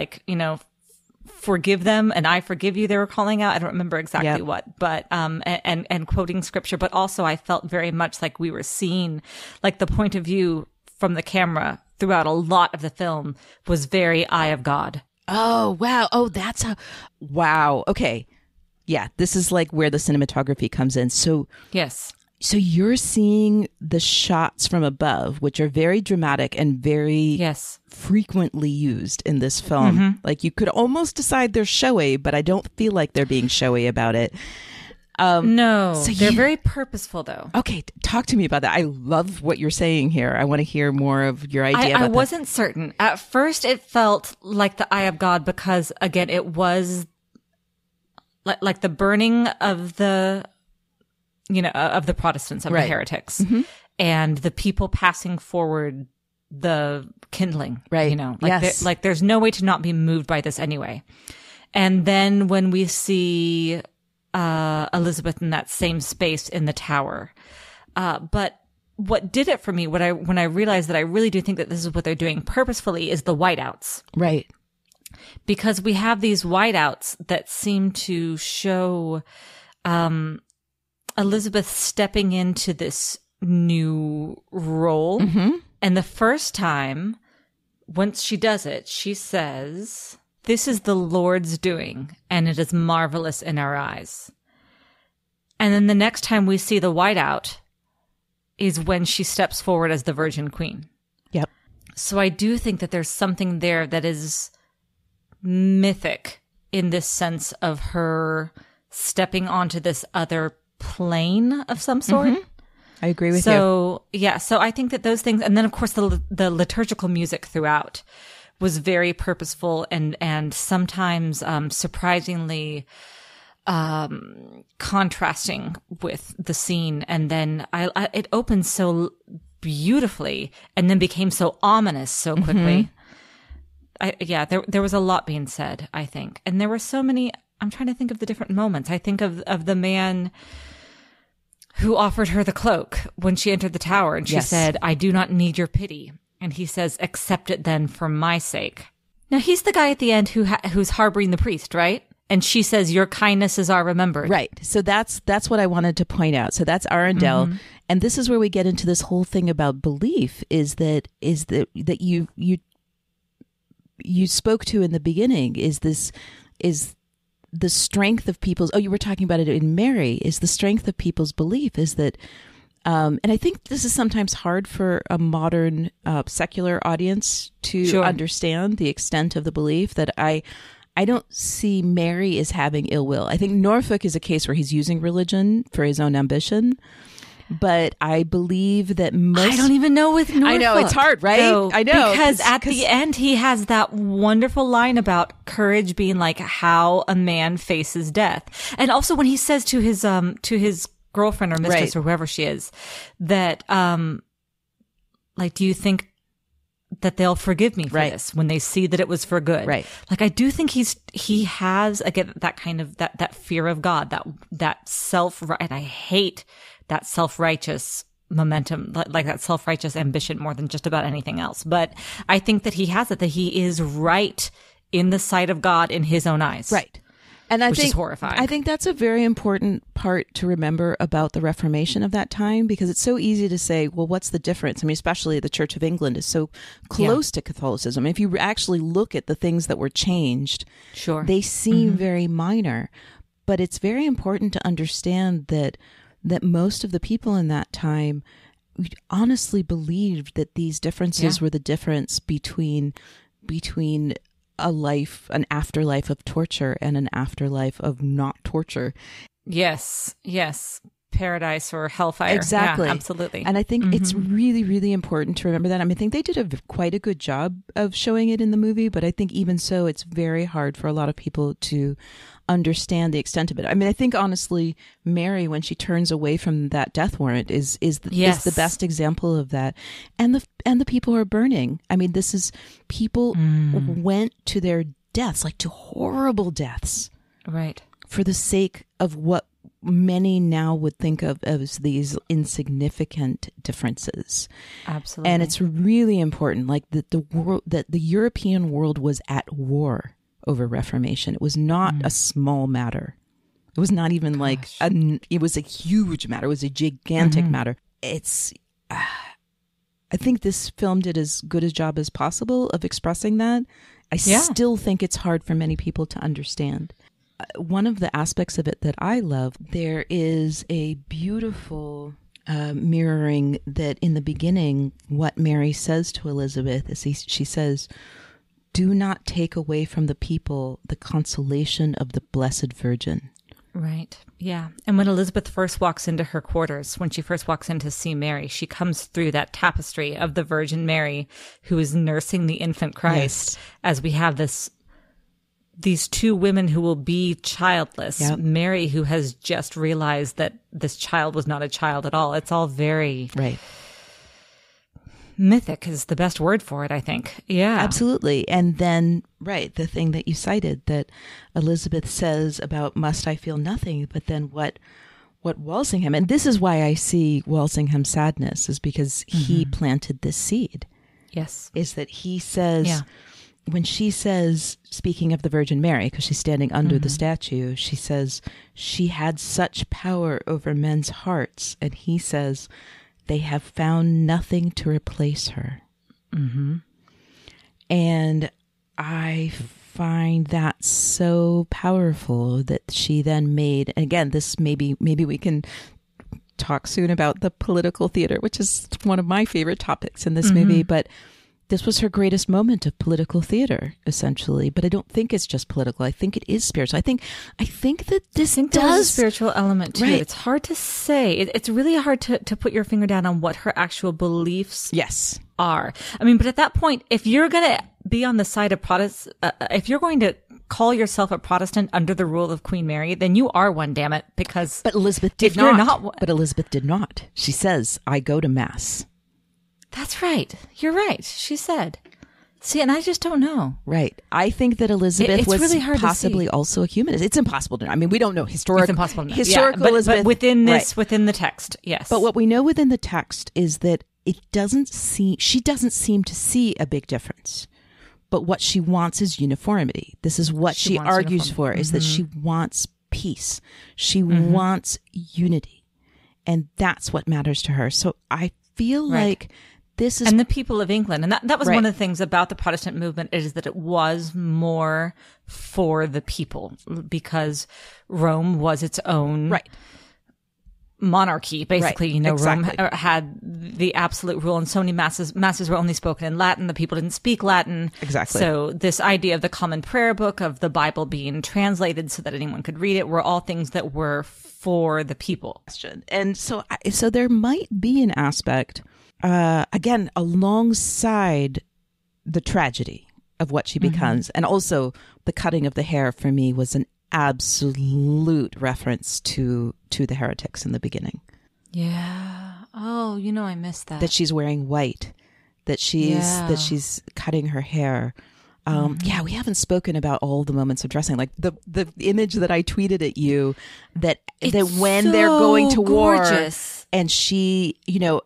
forgive them and I forgive you, they were calling out. I don't remember exactly what, but and quoting scripture, but also I felt very much like we were seeing, like, the point of view from the camera throughout a lot of the film was very eye of God. Oh, wow. Oh, wow. Okay. Yeah, this is like where the cinematography comes in. So Yes. So you're seeing the shots from above, which are very dramatic and very frequently used in this film. Mm-hmm. Like, you could almost decide they're showy, but I don't feel like they're being showy about it. No, so they're very purposeful, though. Okay, talk to me about that. I love what you're saying here. I want to hear more of your idea about that. I wasn't certain. At first, it felt like the eye of God because, again, it was like the burning of the Protestants, of the heretics, and the people passing forward the kindling, right? Like there's no way to not be moved by this anyway. And then when we see Elizabeth in that same space in the tower, but what did it for me, when I realized that I really do think that this is what they're doing purposefully, is the whiteouts, right? Because we have these whiteouts that seem to show Elizabeth stepping into this new role. Mm-hmm. And the first time, once she does it, she says, "This is the Lord's doing, and it is marvelous in our eyes." And then the next time we see the whiteout is when she steps forward as the Virgin Queen. Yep. So I do think that there's something there that is mythic in this sense of her stepping onto this other plane of some sort. Mm-hmm. I agree with you. So I think that those things, and then of course the liturgical music throughout was very purposeful and sometimes surprisingly contrasting with the scene. And then it opened so beautifully and then became so ominous so quickly. Mm-hmm. There was a lot being said, I think, and there were so many. I'm trying to think of the different moments. I think of the man who offered her the cloak when she entered the tower, and she said, "I do not need your pity." And he says, "Accept it then for my sake." Now, he's the guy at the end who's harboring the priest, right? And she says, "Your kindnesses are remembered." Right. So that's what I wanted to point out. So that's Arundel. Mm-hmm. And this is where we get into this whole thing about belief, is that you spoke to in the beginning, is the strength of people's, you were talking about it in Mary, is the strength of people's belief, is that, and I think this is sometimes hard for a modern secular audience to understand the extent of the belief, that I don't see Mary as having ill will. I think Norfolk is a case where he's using religion for his own ambition. But I believe that I don't even know with Norfolk. I know, it's hard, right? Though, I know. Because at the end, he has that wonderful line about courage being like how a man faces death. And also when he says to his girlfriend or mistress or whoever she is, that, do you think that they'll forgive me for this when they see that it was for good? Right. Like, I do think he has, again, that kind of, that fear of God, that and I hate that self-righteous momentum, like that self-righteous ambition more than just about anything else. But I think that he has it, that he is right in the sight of God in his own eyes. Right. And which is horrifying. I think that's a very important part to remember about the Reformation of that time, because it's so easy to say, well, what's the difference? I mean, especially the Church of England is so close to Catholicism. If you actually look at the things that were changed, they seem very minor. But it's very important to understand that most of the people in that time honestly believed that these differences were the difference between a life, an afterlife of torture and an afterlife of not torture. Yes. Paradise or hellfire. Exactly. Yeah, absolutely. And I think it's really, really important to remember that. I mean, I think they did quite a good job of showing it in the movie, but I think even so, it's very hard for a lot of people to understand the extent of it. I mean, I think honestly, Mary, when she turns away from that death warrant, is the best example of that. And the people who are burning. I mean, this is people went to their deaths, like to horrible deaths, right, for the sake of what many now would think of as these insignificant differences. Absolutely. And it's really important, like that the European world was at war over Reformation. It was not a small matter. It was not even it was a huge matter. It was a gigantic matter. It's, I think this film did as good a job as possible of expressing that. I still think it's hard for many people to understand. One of the aspects of it that I love, there is a beautiful mirroring that in the beginning, what Mary says to Elizabeth is she says, "Do not take away from the people the consolation of the Blessed Virgin." Right. Yeah. And when Elizabeth first walks into her quarters, when she first walks in to see Mary, she comes through that tapestry of the Virgin Mary who is nursing the infant Christ, as we have these two women who will be childless. Yep. Mary, who has just realized that this child was not a child at all. It's all very mythic is the best word for it, I think. Yeah. Absolutely. And then, the thing that you cited that Elizabeth says about must I feel nothing, but then what Walsingham, and this is why I see Walsingham's sadness, is because he planted this seed. Yes. Is that he says, when she says, speaking of the Virgin Mary, because she's standing under the statue, she says, she had such power over men's hearts. And he says, they have found nothing to replace her. And I find that so powerful that she then made, and again, this maybe we can talk soon about the political theater, which is one of my favorite topics in this movie, but this was her greatest moment of political theater, essentially. But I don't think it's just political. I think it is spiritual. I think that this there's a spiritual element too. It's hard to say. It's really hard to put your finger down on what her actual beliefs are. I mean, but at that point, if you're going to be on the side of Protestant, if you're going to call yourself a Protestant under the rule of Queen Mary, then you are one, damn it. But Elizabeth did not. But Elizabeth did not. She says, "I go to Mass." That's right. You're right. She said. See, and I just don't know. Right. I think that Elizabeth was really hard possibly also a humanist. It's impossible to know. I mean, we don't know It's impossible to know. Historical Elizabeth. But within the text, yes. But what we know within the text is that she doesn't seem to see a big difference. But what she wants is uniformity. This is what she argues for, is that she wants peace. She wants unity. And that's what matters to her. So I feel like this is... And the people of England. And that was one of the things about the Protestant movement, is that it was more for the people, because Rome was its own monarchy, basically. Rome had the absolute rule, and so many masses were only spoken in Latin. The people didn't speak Latin. Exactly. So this idea of the common prayer book, of the Bible being translated so that anyone could read it, were all things that were for the people. And so there might be an aspect, again, alongside the tragedy of what she becomes, and also the cutting of the hair for me was an absolute reference to the heretics in the beginning. Yeah. Oh, I missed that. That she's wearing white, that she's cutting her hair. Yeah, we haven't spoken about all the moments of dressing, like the image that I tweeted at you, that when so they're going to gorgeous. War, and she,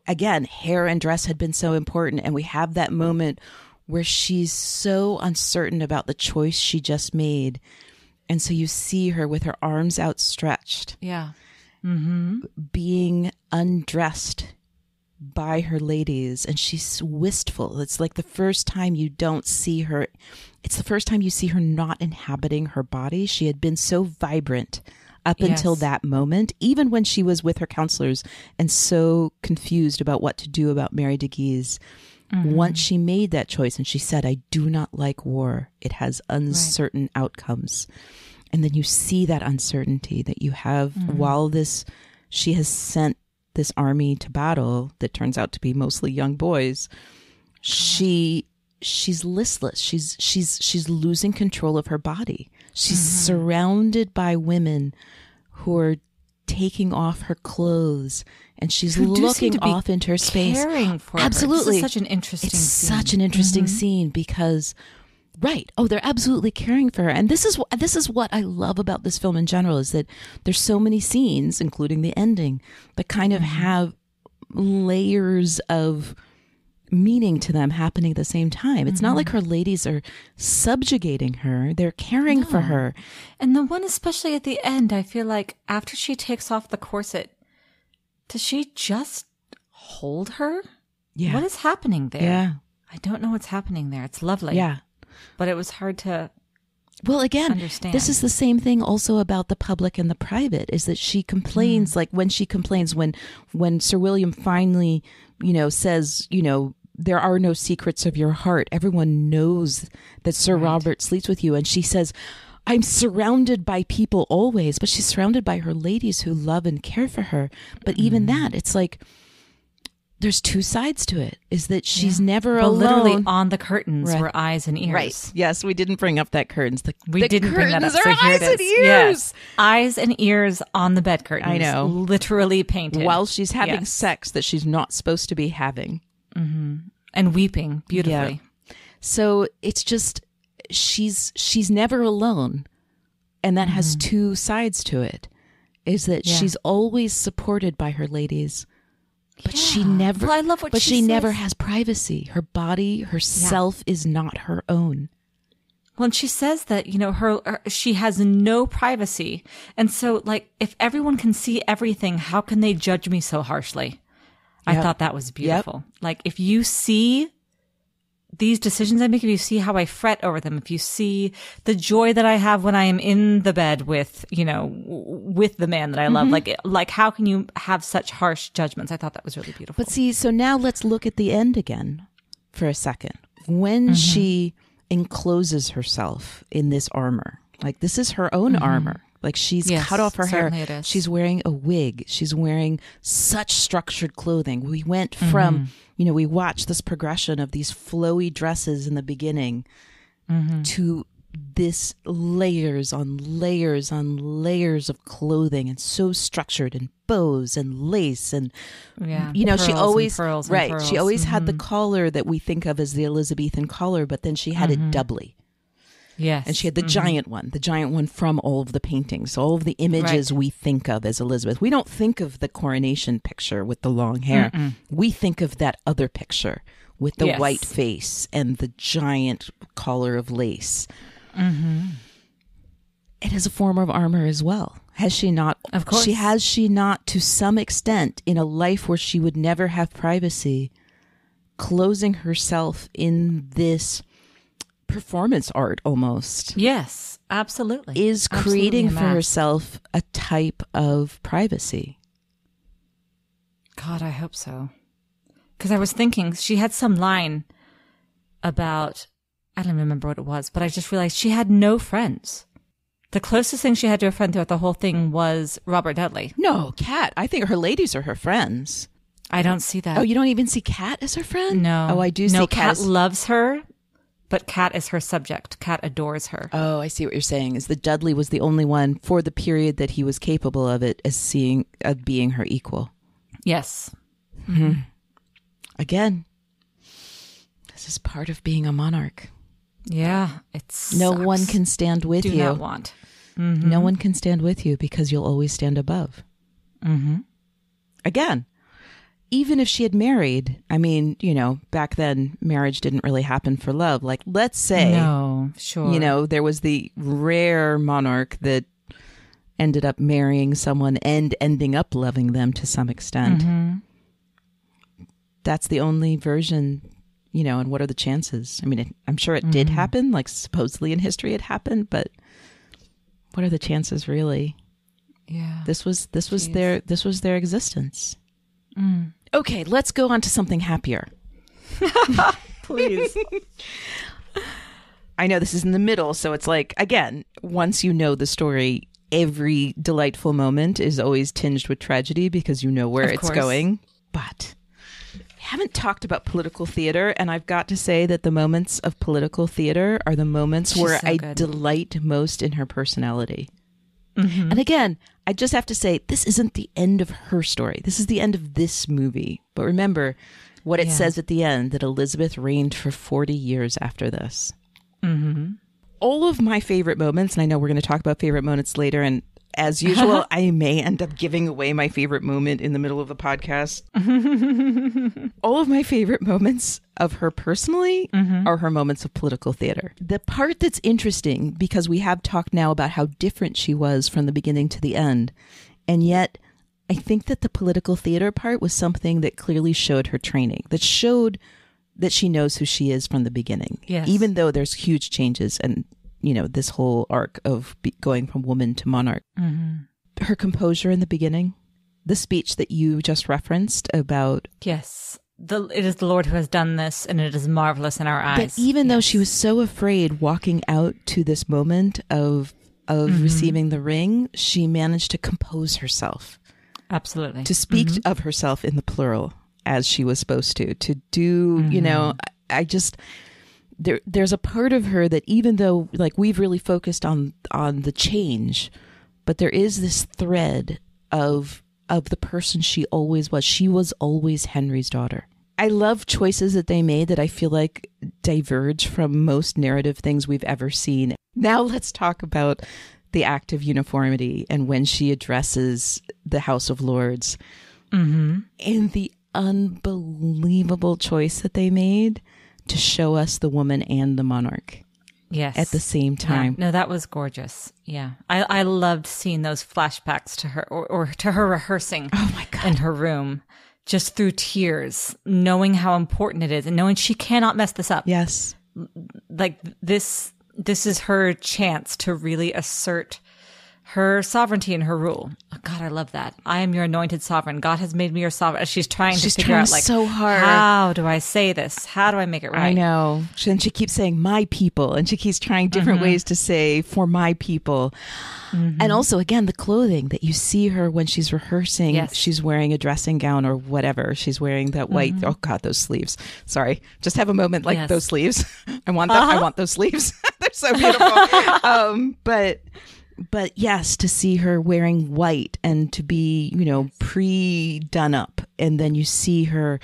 again, hair and dress had been so important, and we have that moment where she's so uncertain about the choice she just made, and so you see her with her arms outstretched, being undressed by her ladies, and she's wistful. It's like the first time you don't see her. It's the first time you see her not inhabiting her body. She had been so vibrant up until that moment, even when she was with her counselors and so confused about what to do about Mary de Guise. Once she made that choice and she said, "I do not like war. It has uncertain outcomes." And then you see that uncertainty that you have while she has sent this army to battle that turns out to be mostly young boys. She's listless. She's losing control of her body. She's surrounded by women who are taking off her clothes, and she's looking off into her space, caring for absolutely. Her. This is such an interesting scene. Such an interesting scene, because Right. Oh, they're absolutely caring for her. And this is what I love about this film in general, is that there's so many scenes, including the ending, that kind of have layers of meaning to them happening at the same time. It's not like her ladies are subjugating her. They're caring for her. And the one especially at the end, I feel like after she takes off the corset, does she just hold her? Yeah. What is happening there? Yeah. I don't know what's happening there. It's lovely. Yeah. But it was hard to Well, again, understand. this is the same thing also about the public and the private, is that she complains, like when she complains, when Sir William finally, says, there are no secrets of your heart. Everyone knows that Sir Robert sleeps with you. And she says, I'm surrounded by people always, but she's surrounded by her ladies who love and care for her. But even that, it's like, there's two sides to it, is that she's never alone. Literally on the curtains Right. were eyes and ears. Right. Yes, we didn't bring up that curtains. We didn't bring that up. curtains So are here eyes it and is. ears. Yes. Eyes and ears on the bed curtains. I know. Literally painted. While she's having Yes. sex that she's not supposed to be having. And weeping beautifully. So it's just, she's never alone. And that has two sides to it, is that she's always supported by her ladies. But she never, Well, I love what but she she never says. has privacy. Her body, herself is not her own. Well, and she says that, she has no privacy. And so, like, if everyone can see everything, how can they judge me so harshly? I Yep. thought that was beautiful. Like, if you see these decisions I make, if you see how I fret over them, if you see the joy that I have when I am in the bed with, with the man that I love, like how can you have such harsh judgments? I thought that was really beautiful. But see, so now let's look at the end again for a second. When she encloses herself in this armor, like this is her own armor. Like she's Yes, cut off her hair. certainly it is. She's wearing a wig. She's wearing such structured clothing. We went from, we watched this progression of these flowy dresses in the beginning to this layers on layers on layers of clothing, and so structured, and bows and lace, and she Pearls and always pearls and right. pearls. She always had the collar that we think of as the Elizabethan collar, but then she had it doubly. Yes. And she had the giant one from all of the paintings, all of the images we think of as Elizabeth. We don't think of the coronation picture with the long hair. We think of that other picture with the Yes. white face and the giant collar of lace. It is a form of armor as well. Has she not? Of course. Has she not, to some extent, in a life where she would never have privacy, closing herself in this performance art almost, Yes, absolutely. is Absolutely creating a for mask. herself a type of privacy. God, I hope so. Because I was thinking she had some line about, I don't remember what it was, but I just realized she had no friends. The closest thing she had to a friend throughout the whole thing was Robert Dudley. No, Kat. I think her ladies are her friends. I don't see that. Oh, you don't even see Kat as her friend? No. Oh, I do No, see Kat as... loves her, but Kat is her subject. Kat adores her. Oh, I see what you're saying. Is that Dudley was the only one for the period that he was capable of it as being her equal. Yes. Again, this is part of being a monarch. Yeah, it's No one can stand with do you. not want. No one can stand with you because you'll always stand above. Again, even if she had married, I mean, back then marriage didn't really happen for love. Like, let's say, No, sure. there was the rare monarch that ended up marrying someone and ending up loving them to some extent. That's the only version, and what are the chances? I mean, I'm sure it did happen, like supposedly in history it happened, but what are the chances really? Yeah. This was their existence. Okay, let's go on to something happier. Please. I know this is in the middle, so it's like, again, once you know the story, every delightful moment is always tinged with tragedy because you know where Of it's course. going. But we haven't talked about political theater, and I've got to say that the moments of political theater are the moments She's where so I good. delight most in her personality. And again, I just have to say, this isn't the end of her story. This is the end of this movie. But remember what it Yeah. says at the end, that Elizabeth reigned for 40 years after this. All of my favorite moments, and I know we're going to talk about favorite moments later, and as usual, I may end up giving away my favorite moment in the middle of the podcast. All of my favorite moments of her personally are her moments of political theater. The part that's interesting, because we have talked now about how different she was from the beginning to the end, and yet I think that the political theater part was something that clearly showed her training, that showed that she knows who she is from the beginning. Yes. Even though there's huge changes and, you know, this whole arc of going from woman to monarch. Her composure in the beginning, the speech that you just referenced about. Yes. It is the Lord who has done this, and it is marvelous in our eyes. That even though she was so afraid walking out to this moment of receiving the ring, she managed to compose herself. Absolutely. To speak of herself in the plural, as she was supposed to do, you know, I just, there's a part of her that even though like we've really focused on the change, but there is this thread of the person she always was. She was always Henry's daughter. I love choices that they made that I feel like diverge from most narrative things we've ever seen. Now let's talk about the Act of Uniformity and when she addresses the House of Lords and the unbelievable choice that they made to show us the woman and the monarch. Yes. At the same time. Yeah. No, that was gorgeous. Yeah. I loved seeing those flashbacks to her or to her rehearsing in her room just through tears, knowing how important it is and knowing she cannot mess this up. Yes. Like this is her chance to really assert her sovereignty and her rule. Oh, God, I love that. I am your anointed sovereign. God has made me your sovereign. She's trying to figure out, like, so hard. How do I say this? How do I make it right? I know. And she keeps saying my people, and she keeps trying different ways to say for my people. And also, again, the clothing that you see her when she's rehearsing, Yes. she's wearing a dressing gown or whatever. She's wearing that white, oh God, those sleeves. Sorry. Just have a moment like Yes. those sleeves. I want that. I want those sleeves. They're so beautiful. But yes, to see her wearing white and to be, you know, pre-done up. And then you see her.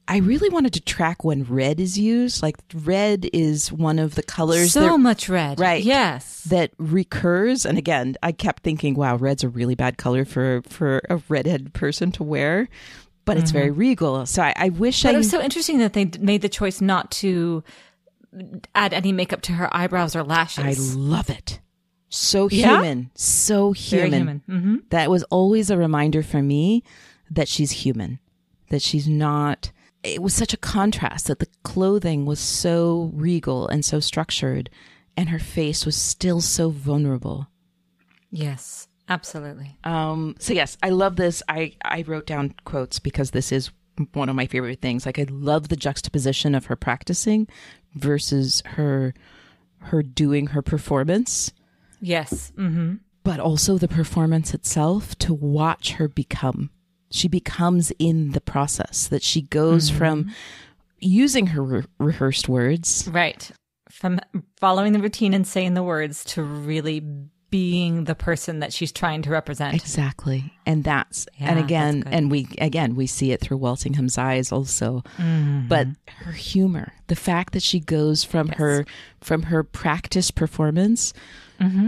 I really wanted to track when red is used. Like red is one of the colors. So much red. Right. Yes. That recurs. And again, I kept thinking, wow, red's a really bad color for a redhead person to wear. But it's very regal. So I wish But it was so interesting that they made the choice not to add any makeup to her eyebrows or lashes. I love it. So Yeah? human. So human. Very human. That was always a reminder for me that she's human. That she's not. It was such a contrast that the clothing was so regal and so structured, and her face was still so vulnerable. Yes, absolutely. So yes, I love this. I wrote down quotes because this is one of my favorite things. Like I love the juxtaposition of her practicing versus her doing her performance. Yes. But also the performance itself, to watch her become. She becomes in the process, that she goes from using her rehearsed words. Right. From following the routine and saying the words to really being the person that she's trying to represent. Exactly. And that's, Yeah, and again, that's and we see it through Walsingham's eyes also. But her humor, the fact that she goes from her practice performance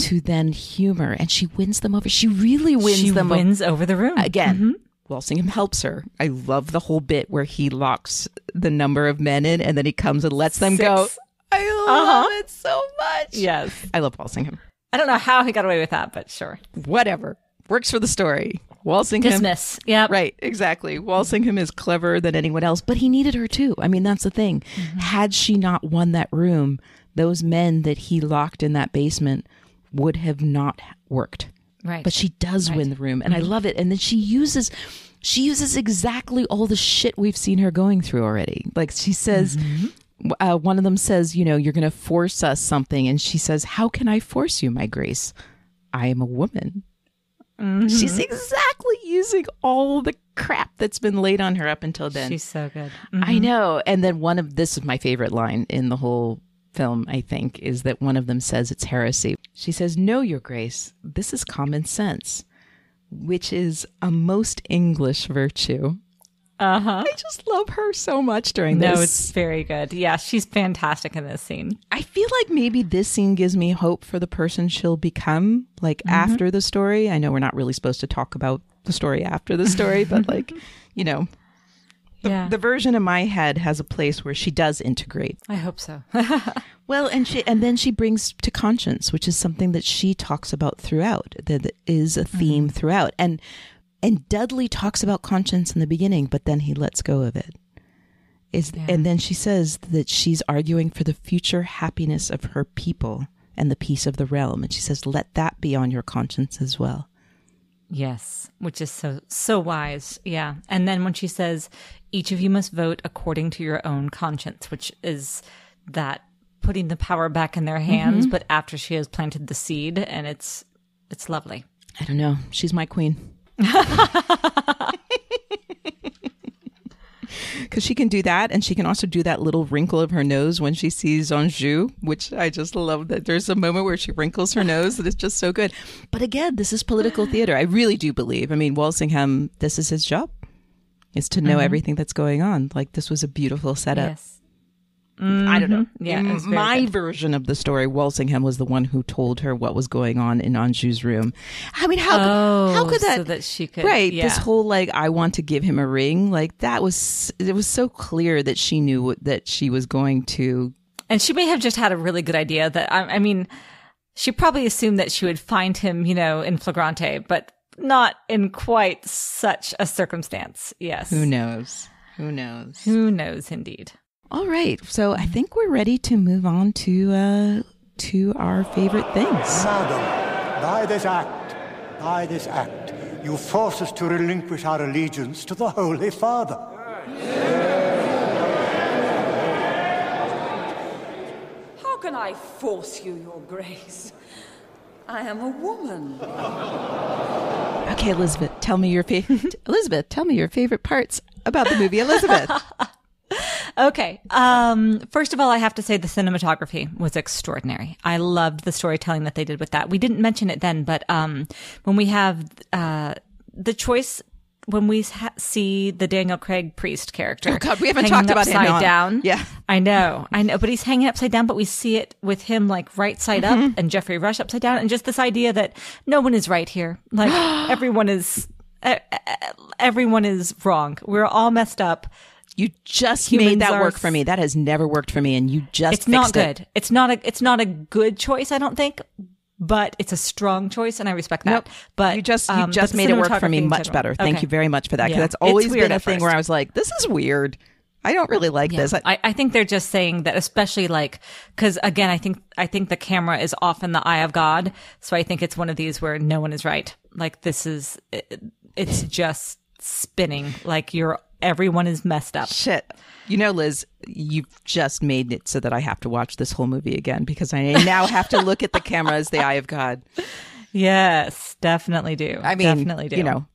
to then humor, and she wins them over. She really wins them over. She wins over the room. Again, Walsingham helps her. I love the whole bit where he locks the number of men in and then he comes and lets them go. I love it so much. Yes. I love Walsingham. I don't know how he got away with that, but sure. Whatever. Works for the story. Walsingham. Dismiss. Yeah. Right, exactly. Walsingham is cleverer than anyone else, but he needed her too. I mean, that's the thing. Had she not won that room, those men that he locked in that basement would have not worked. Right. But she does win the room, and I love it. And then she uses exactly all the shit we've seen her going through already. Like she says, one of them says, you know, you're going to force us something. And she says, how can I force you, my grace? I am a woman. She's exactly using all the crap that's been laid on her up until then. She's so good. I know. And then this is my favorite line in the whole film, I think, is that one of them says it's heresy. She says, no, your grace, this is common sense, which is a most English virtue. Uh-huh. I just love her so much during No, this. it's very good. Yeah, she's fantastic in this scene. I feel like maybe this scene gives me hope for the person she'll become, like after the story. I know we're not really supposed to talk about the story after the story, but like, you know, the version in my head has a place where she does integrate. I hope so. Well, and then she brings to conscience, which is something that she talks about throughout, that is a theme throughout. And Dudley talks about conscience in the beginning, but then he lets go of it. And then she says that she's arguing for the future happiness of her people and the peace of the realm. And she says, let that be on your conscience as well. Yes, which is so wise. Yeah. And then when she says, each of you must vote according to your own conscience, which is that putting the power back in their hands, but after she has planted the seed, and it's lovely. I don't know. She's my queen. Because she can do that, and she can also do that little wrinkle of her nose when she sees Anjou, which I just love. That there's a moment where she wrinkles her nose that is just so good. But again, this is political theater. I really do believe. I mean, Walsingham, this is his job, is to know everything that's going on. Like, this was a beautiful setup. Yes. I don't know. Yeah, it was In very my good. version of the story, Walsingham was the one who told her what was going on in Anjou's room. I mean, how could that? So that she could, Right. yeah. This whole, like, I want to give him a ring. Like, it was so clear that she knew that she was going to. And she may have just had a really good idea that, I mean, she probably assumed that she would find him, in flagrante, but not in quite such a circumstance. Yes. Who knows? Who knows? Who knows, indeed. All right. So I think we're ready to move on to our favorite things. Madam, by this act, you force us to relinquish our allegiance to the Holy Father. How can I force you, Your Grace? I am a woman. Okay, Elizabeth, tell me your favorite parts about the movie Elizabeth. Okay. First of all, I have to say the cinematography was extraordinary. I loved the storytelling that they did with that. We didn't mention it then, but when we have the choice, when we see the Daniel Craig priest character. Oh God, we haven't hanging talked about him. upside down. Yeah, I know, but he's hanging upside down, but we see it with him like right side up and Jeffrey Rush upside down, and just this idea that no one is right here. Like everyone is wrong. We're all messed up. You just Humans made that are work for me. That has never worked for me, and you just It's not fixed it. good. It's not a good choice, I don't think, but it's a strong choice, and I respect that. Nope. But You just but the made it work for cinematography me in much general. better. Thank Okay. you very much for that. 'Cause Yeah. that's always It's weird been a at thing first. where I was like, this is weird. I don't really like this. I think they're just saying that, especially like, because again, I think the camera is off in the eye of God, so I think it's one of these where no one is right. Like it's just spinning. Like everyone is messed up. Shit. Liz, you've just made it so that I have to watch this whole movie again because I now have to look at the camera as the eye of God. Yes, definitely do. I mean, definitely do.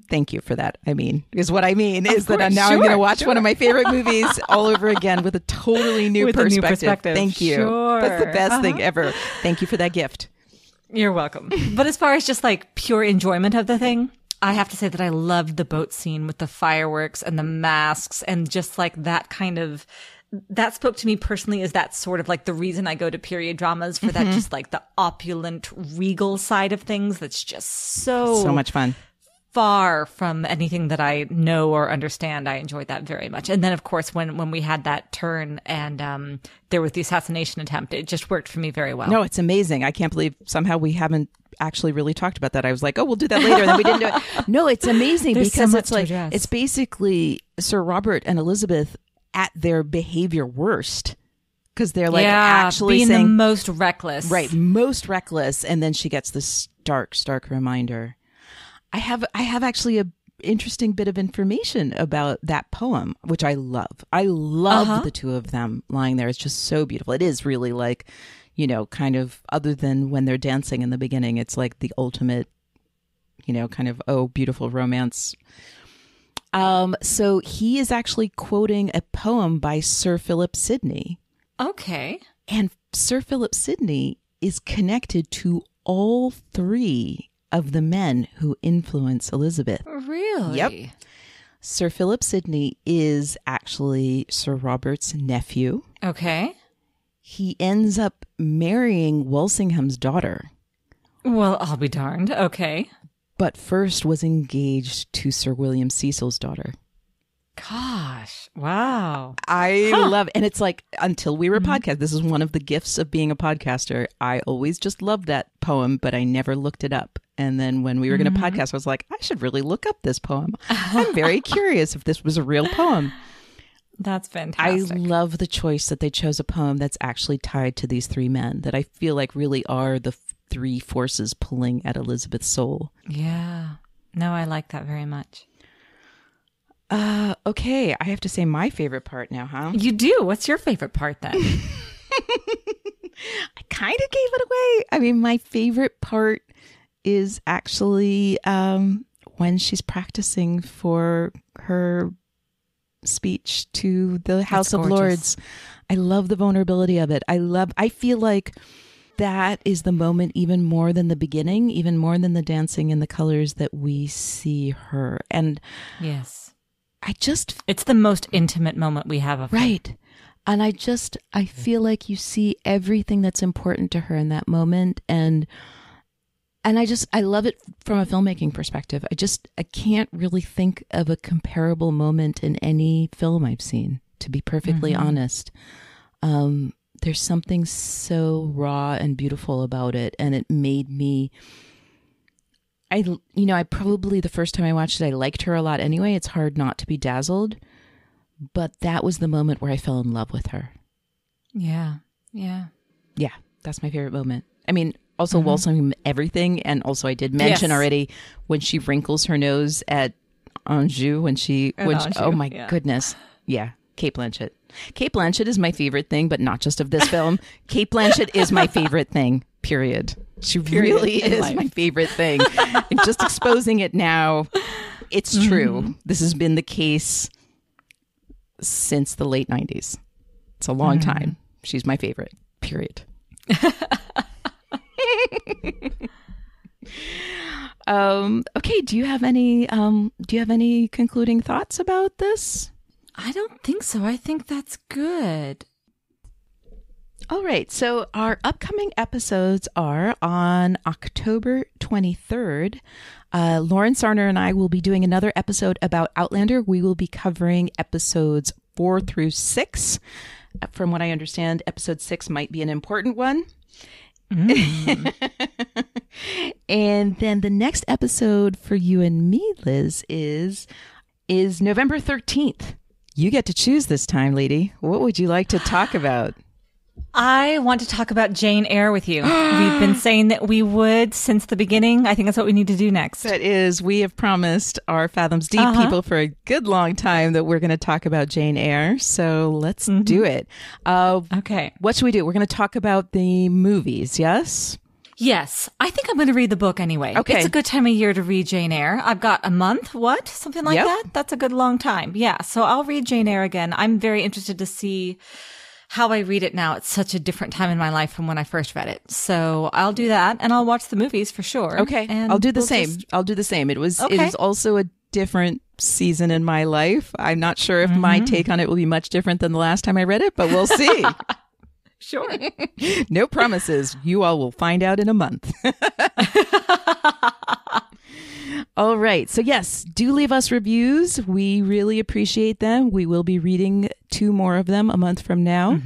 Thank you for that. I mean, is what I mean is that course, now I'm sure, going to watch one of my favorite movies all over again with a totally new With a new perspective. perspective. Thank you. Sure. That's the best thing ever. Thank you for that gift. You're welcome. But as far as just like pure enjoyment of the thing, I have to say that I loved the boat scene with the fireworks and the masks and just like that kind of, that spoke to me personally as that sort of like the reason I go to period dramas for that just like the opulent, regal side of things that's just so much fun. Far from anything that I know or understand. I enjoyed that very much. And then of course when we had that turn and there was the assassination attempt, it just worked for me very well. No, it's amazing. I can't believe somehow we haven't actually really talked about that. I was like, oh, we'll do that later. And then we didn't do it. No, it's amazing There's because so much it's to like, address. it's basically Sir Robert and Elizabeth at their behavior worst. Because they're like actually being saying the most reckless. right, most reckless. And then she gets this stark reminder. I have actually a interesting bit of information about that poem, which I love. I love the two of them lying there. It's just so beautiful. It is really like, kind of other than when they're dancing in the beginning, it's like the ultimate, kind of, oh, beautiful romance. So he is actually quoting a poem by Sir Philip Sidney. Okay. And Sir Philip Sidney is connected to all three of the men who influence Elizabeth. Really? Yep. Sir Philip Sidney is actually Sir Robert's nephew. Okay. He ends up marrying Walsingham's daughter, Well, I'll be darned. Okay. but first was engaged to Sir William Cecil's daughter. Gosh. Wow. I love, and it's like, until we were podcast, this is one of the gifts of being a podcaster. I always just loved that poem, but I never looked it up. And then when we were going to podcast, I was like, I should really look up this poem. I'm very curious if this was a real poem. That's fantastic. I love the choice that they chose a poem that's actually tied to these three men that I feel like really are the three forces pulling at Elizabeth's soul. Yeah. No, I like that very much. Okay, I have to say my favorite part now, huh? You do? What's your favorite part then? I kind of gave it away. I mean, my favorite part is actually when she's practicing for her speech to the House of Lords. I love the vulnerability of it. I feel like that is the moment even more than the beginning, even more than the dancing and the colors that we see her. And Yes. it's the most intimate moment we have of her. right. And I feel like you see everything that's important to her in that moment. And I love it from a filmmaking perspective. I can't really think of a comparable moment in any film I've seen, to be perfectly honest. There's something so raw and beautiful about it. And it made me, I probably the first time I watched it, I liked her a lot anyway. It's hard not to be dazzled. But that was the moment where I fell in love with her. Yeah. Yeah. Yeah, that's my favorite moment. I mean, also Walsingham everything. And also I did mention already when she wrinkles her nose at Anjou, oh my goodness. Yeah, Cate Blanchett. Cate Blanchett is my favorite thing, but not just of this film. Cate Blanchett is my favorite thing, period. She really is my favorite thing. And just exposing it now, it's true. This has been the case since the late 90s. It's a long time. She's my favorite, period. Okay, do you have any concluding thoughts about this? I don't think so. I think that's good. All right, so our upcoming episodes are on October 23rd. Lauren Sarner and I will be doing another episode about Outlander. We will be covering episodes 4 through 6. From what I understand, episode 6 might be an important one. And then the next episode for you and me, Liz, is November 13th. You get to choose this time, lady. What would you like to talk about? I want to talk about Jane Eyre with you. We've been saying that we would since the beginning. I think that's what we need to do next. That is, we have promised our Fathoms Deep people for a good long time that we're going to talk about Jane Eyre. So let's do it. Okay. What should we do? We're going to talk about the movies, yes? Yes. I think I'm going to read the book anyway. Okay. It's a good time of year to read Jane Eyre. I've got a month, something like that? That's a good long time. Yeah. So I'll read Jane Eyre again. I'm very interested to see how I read it now. It's such a different time in my life from when I first read it. So I'll do that, and I'll watch the movies for sure. Okay. And I'll do the same. I'll do the same. It was also a different season in my life. I'm not sure if my take on it will be much different than the last time I read it, but we'll see. Sure. No promises. You all will find out in a month. All right. So yes, do leave us reviews. We really appreciate them. We will be reading 2 more of them a month from now.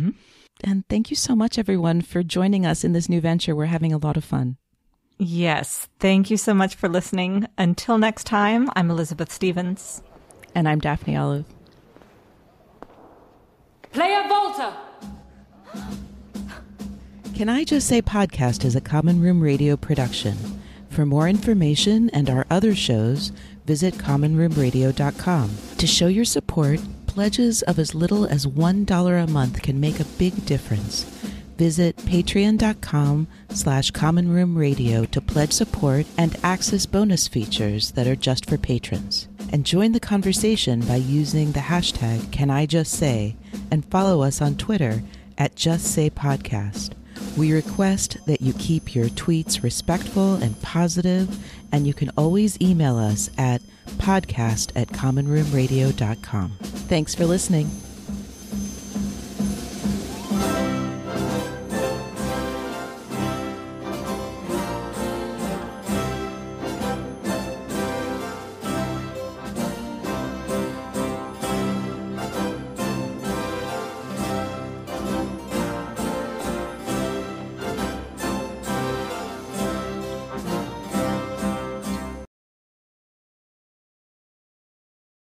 And thank you so much, everyone, for joining us in this new venture. We're having a lot of fun. Yes. Thank you so much for listening. Until next time, I'm Elizabeth Stevens. And I'm Daphne Olive. Play a Volta! Can I Just Say podcast is a Common Room Radio production. For more information and our other shows, visit commonroomradio.com. To show your support, pledges of as little as $1 a month can make a big difference. Visit patreon.com/commonroomradio to pledge support and access bonus features that are just for patrons. And join the conversation by using the hashtag CanIJustSay and follow us on Twitter @JustSayPodcast. We request that you keep your tweets respectful and positive, and you can always email us at podcast@commonroomradio.com. Thanks for listening.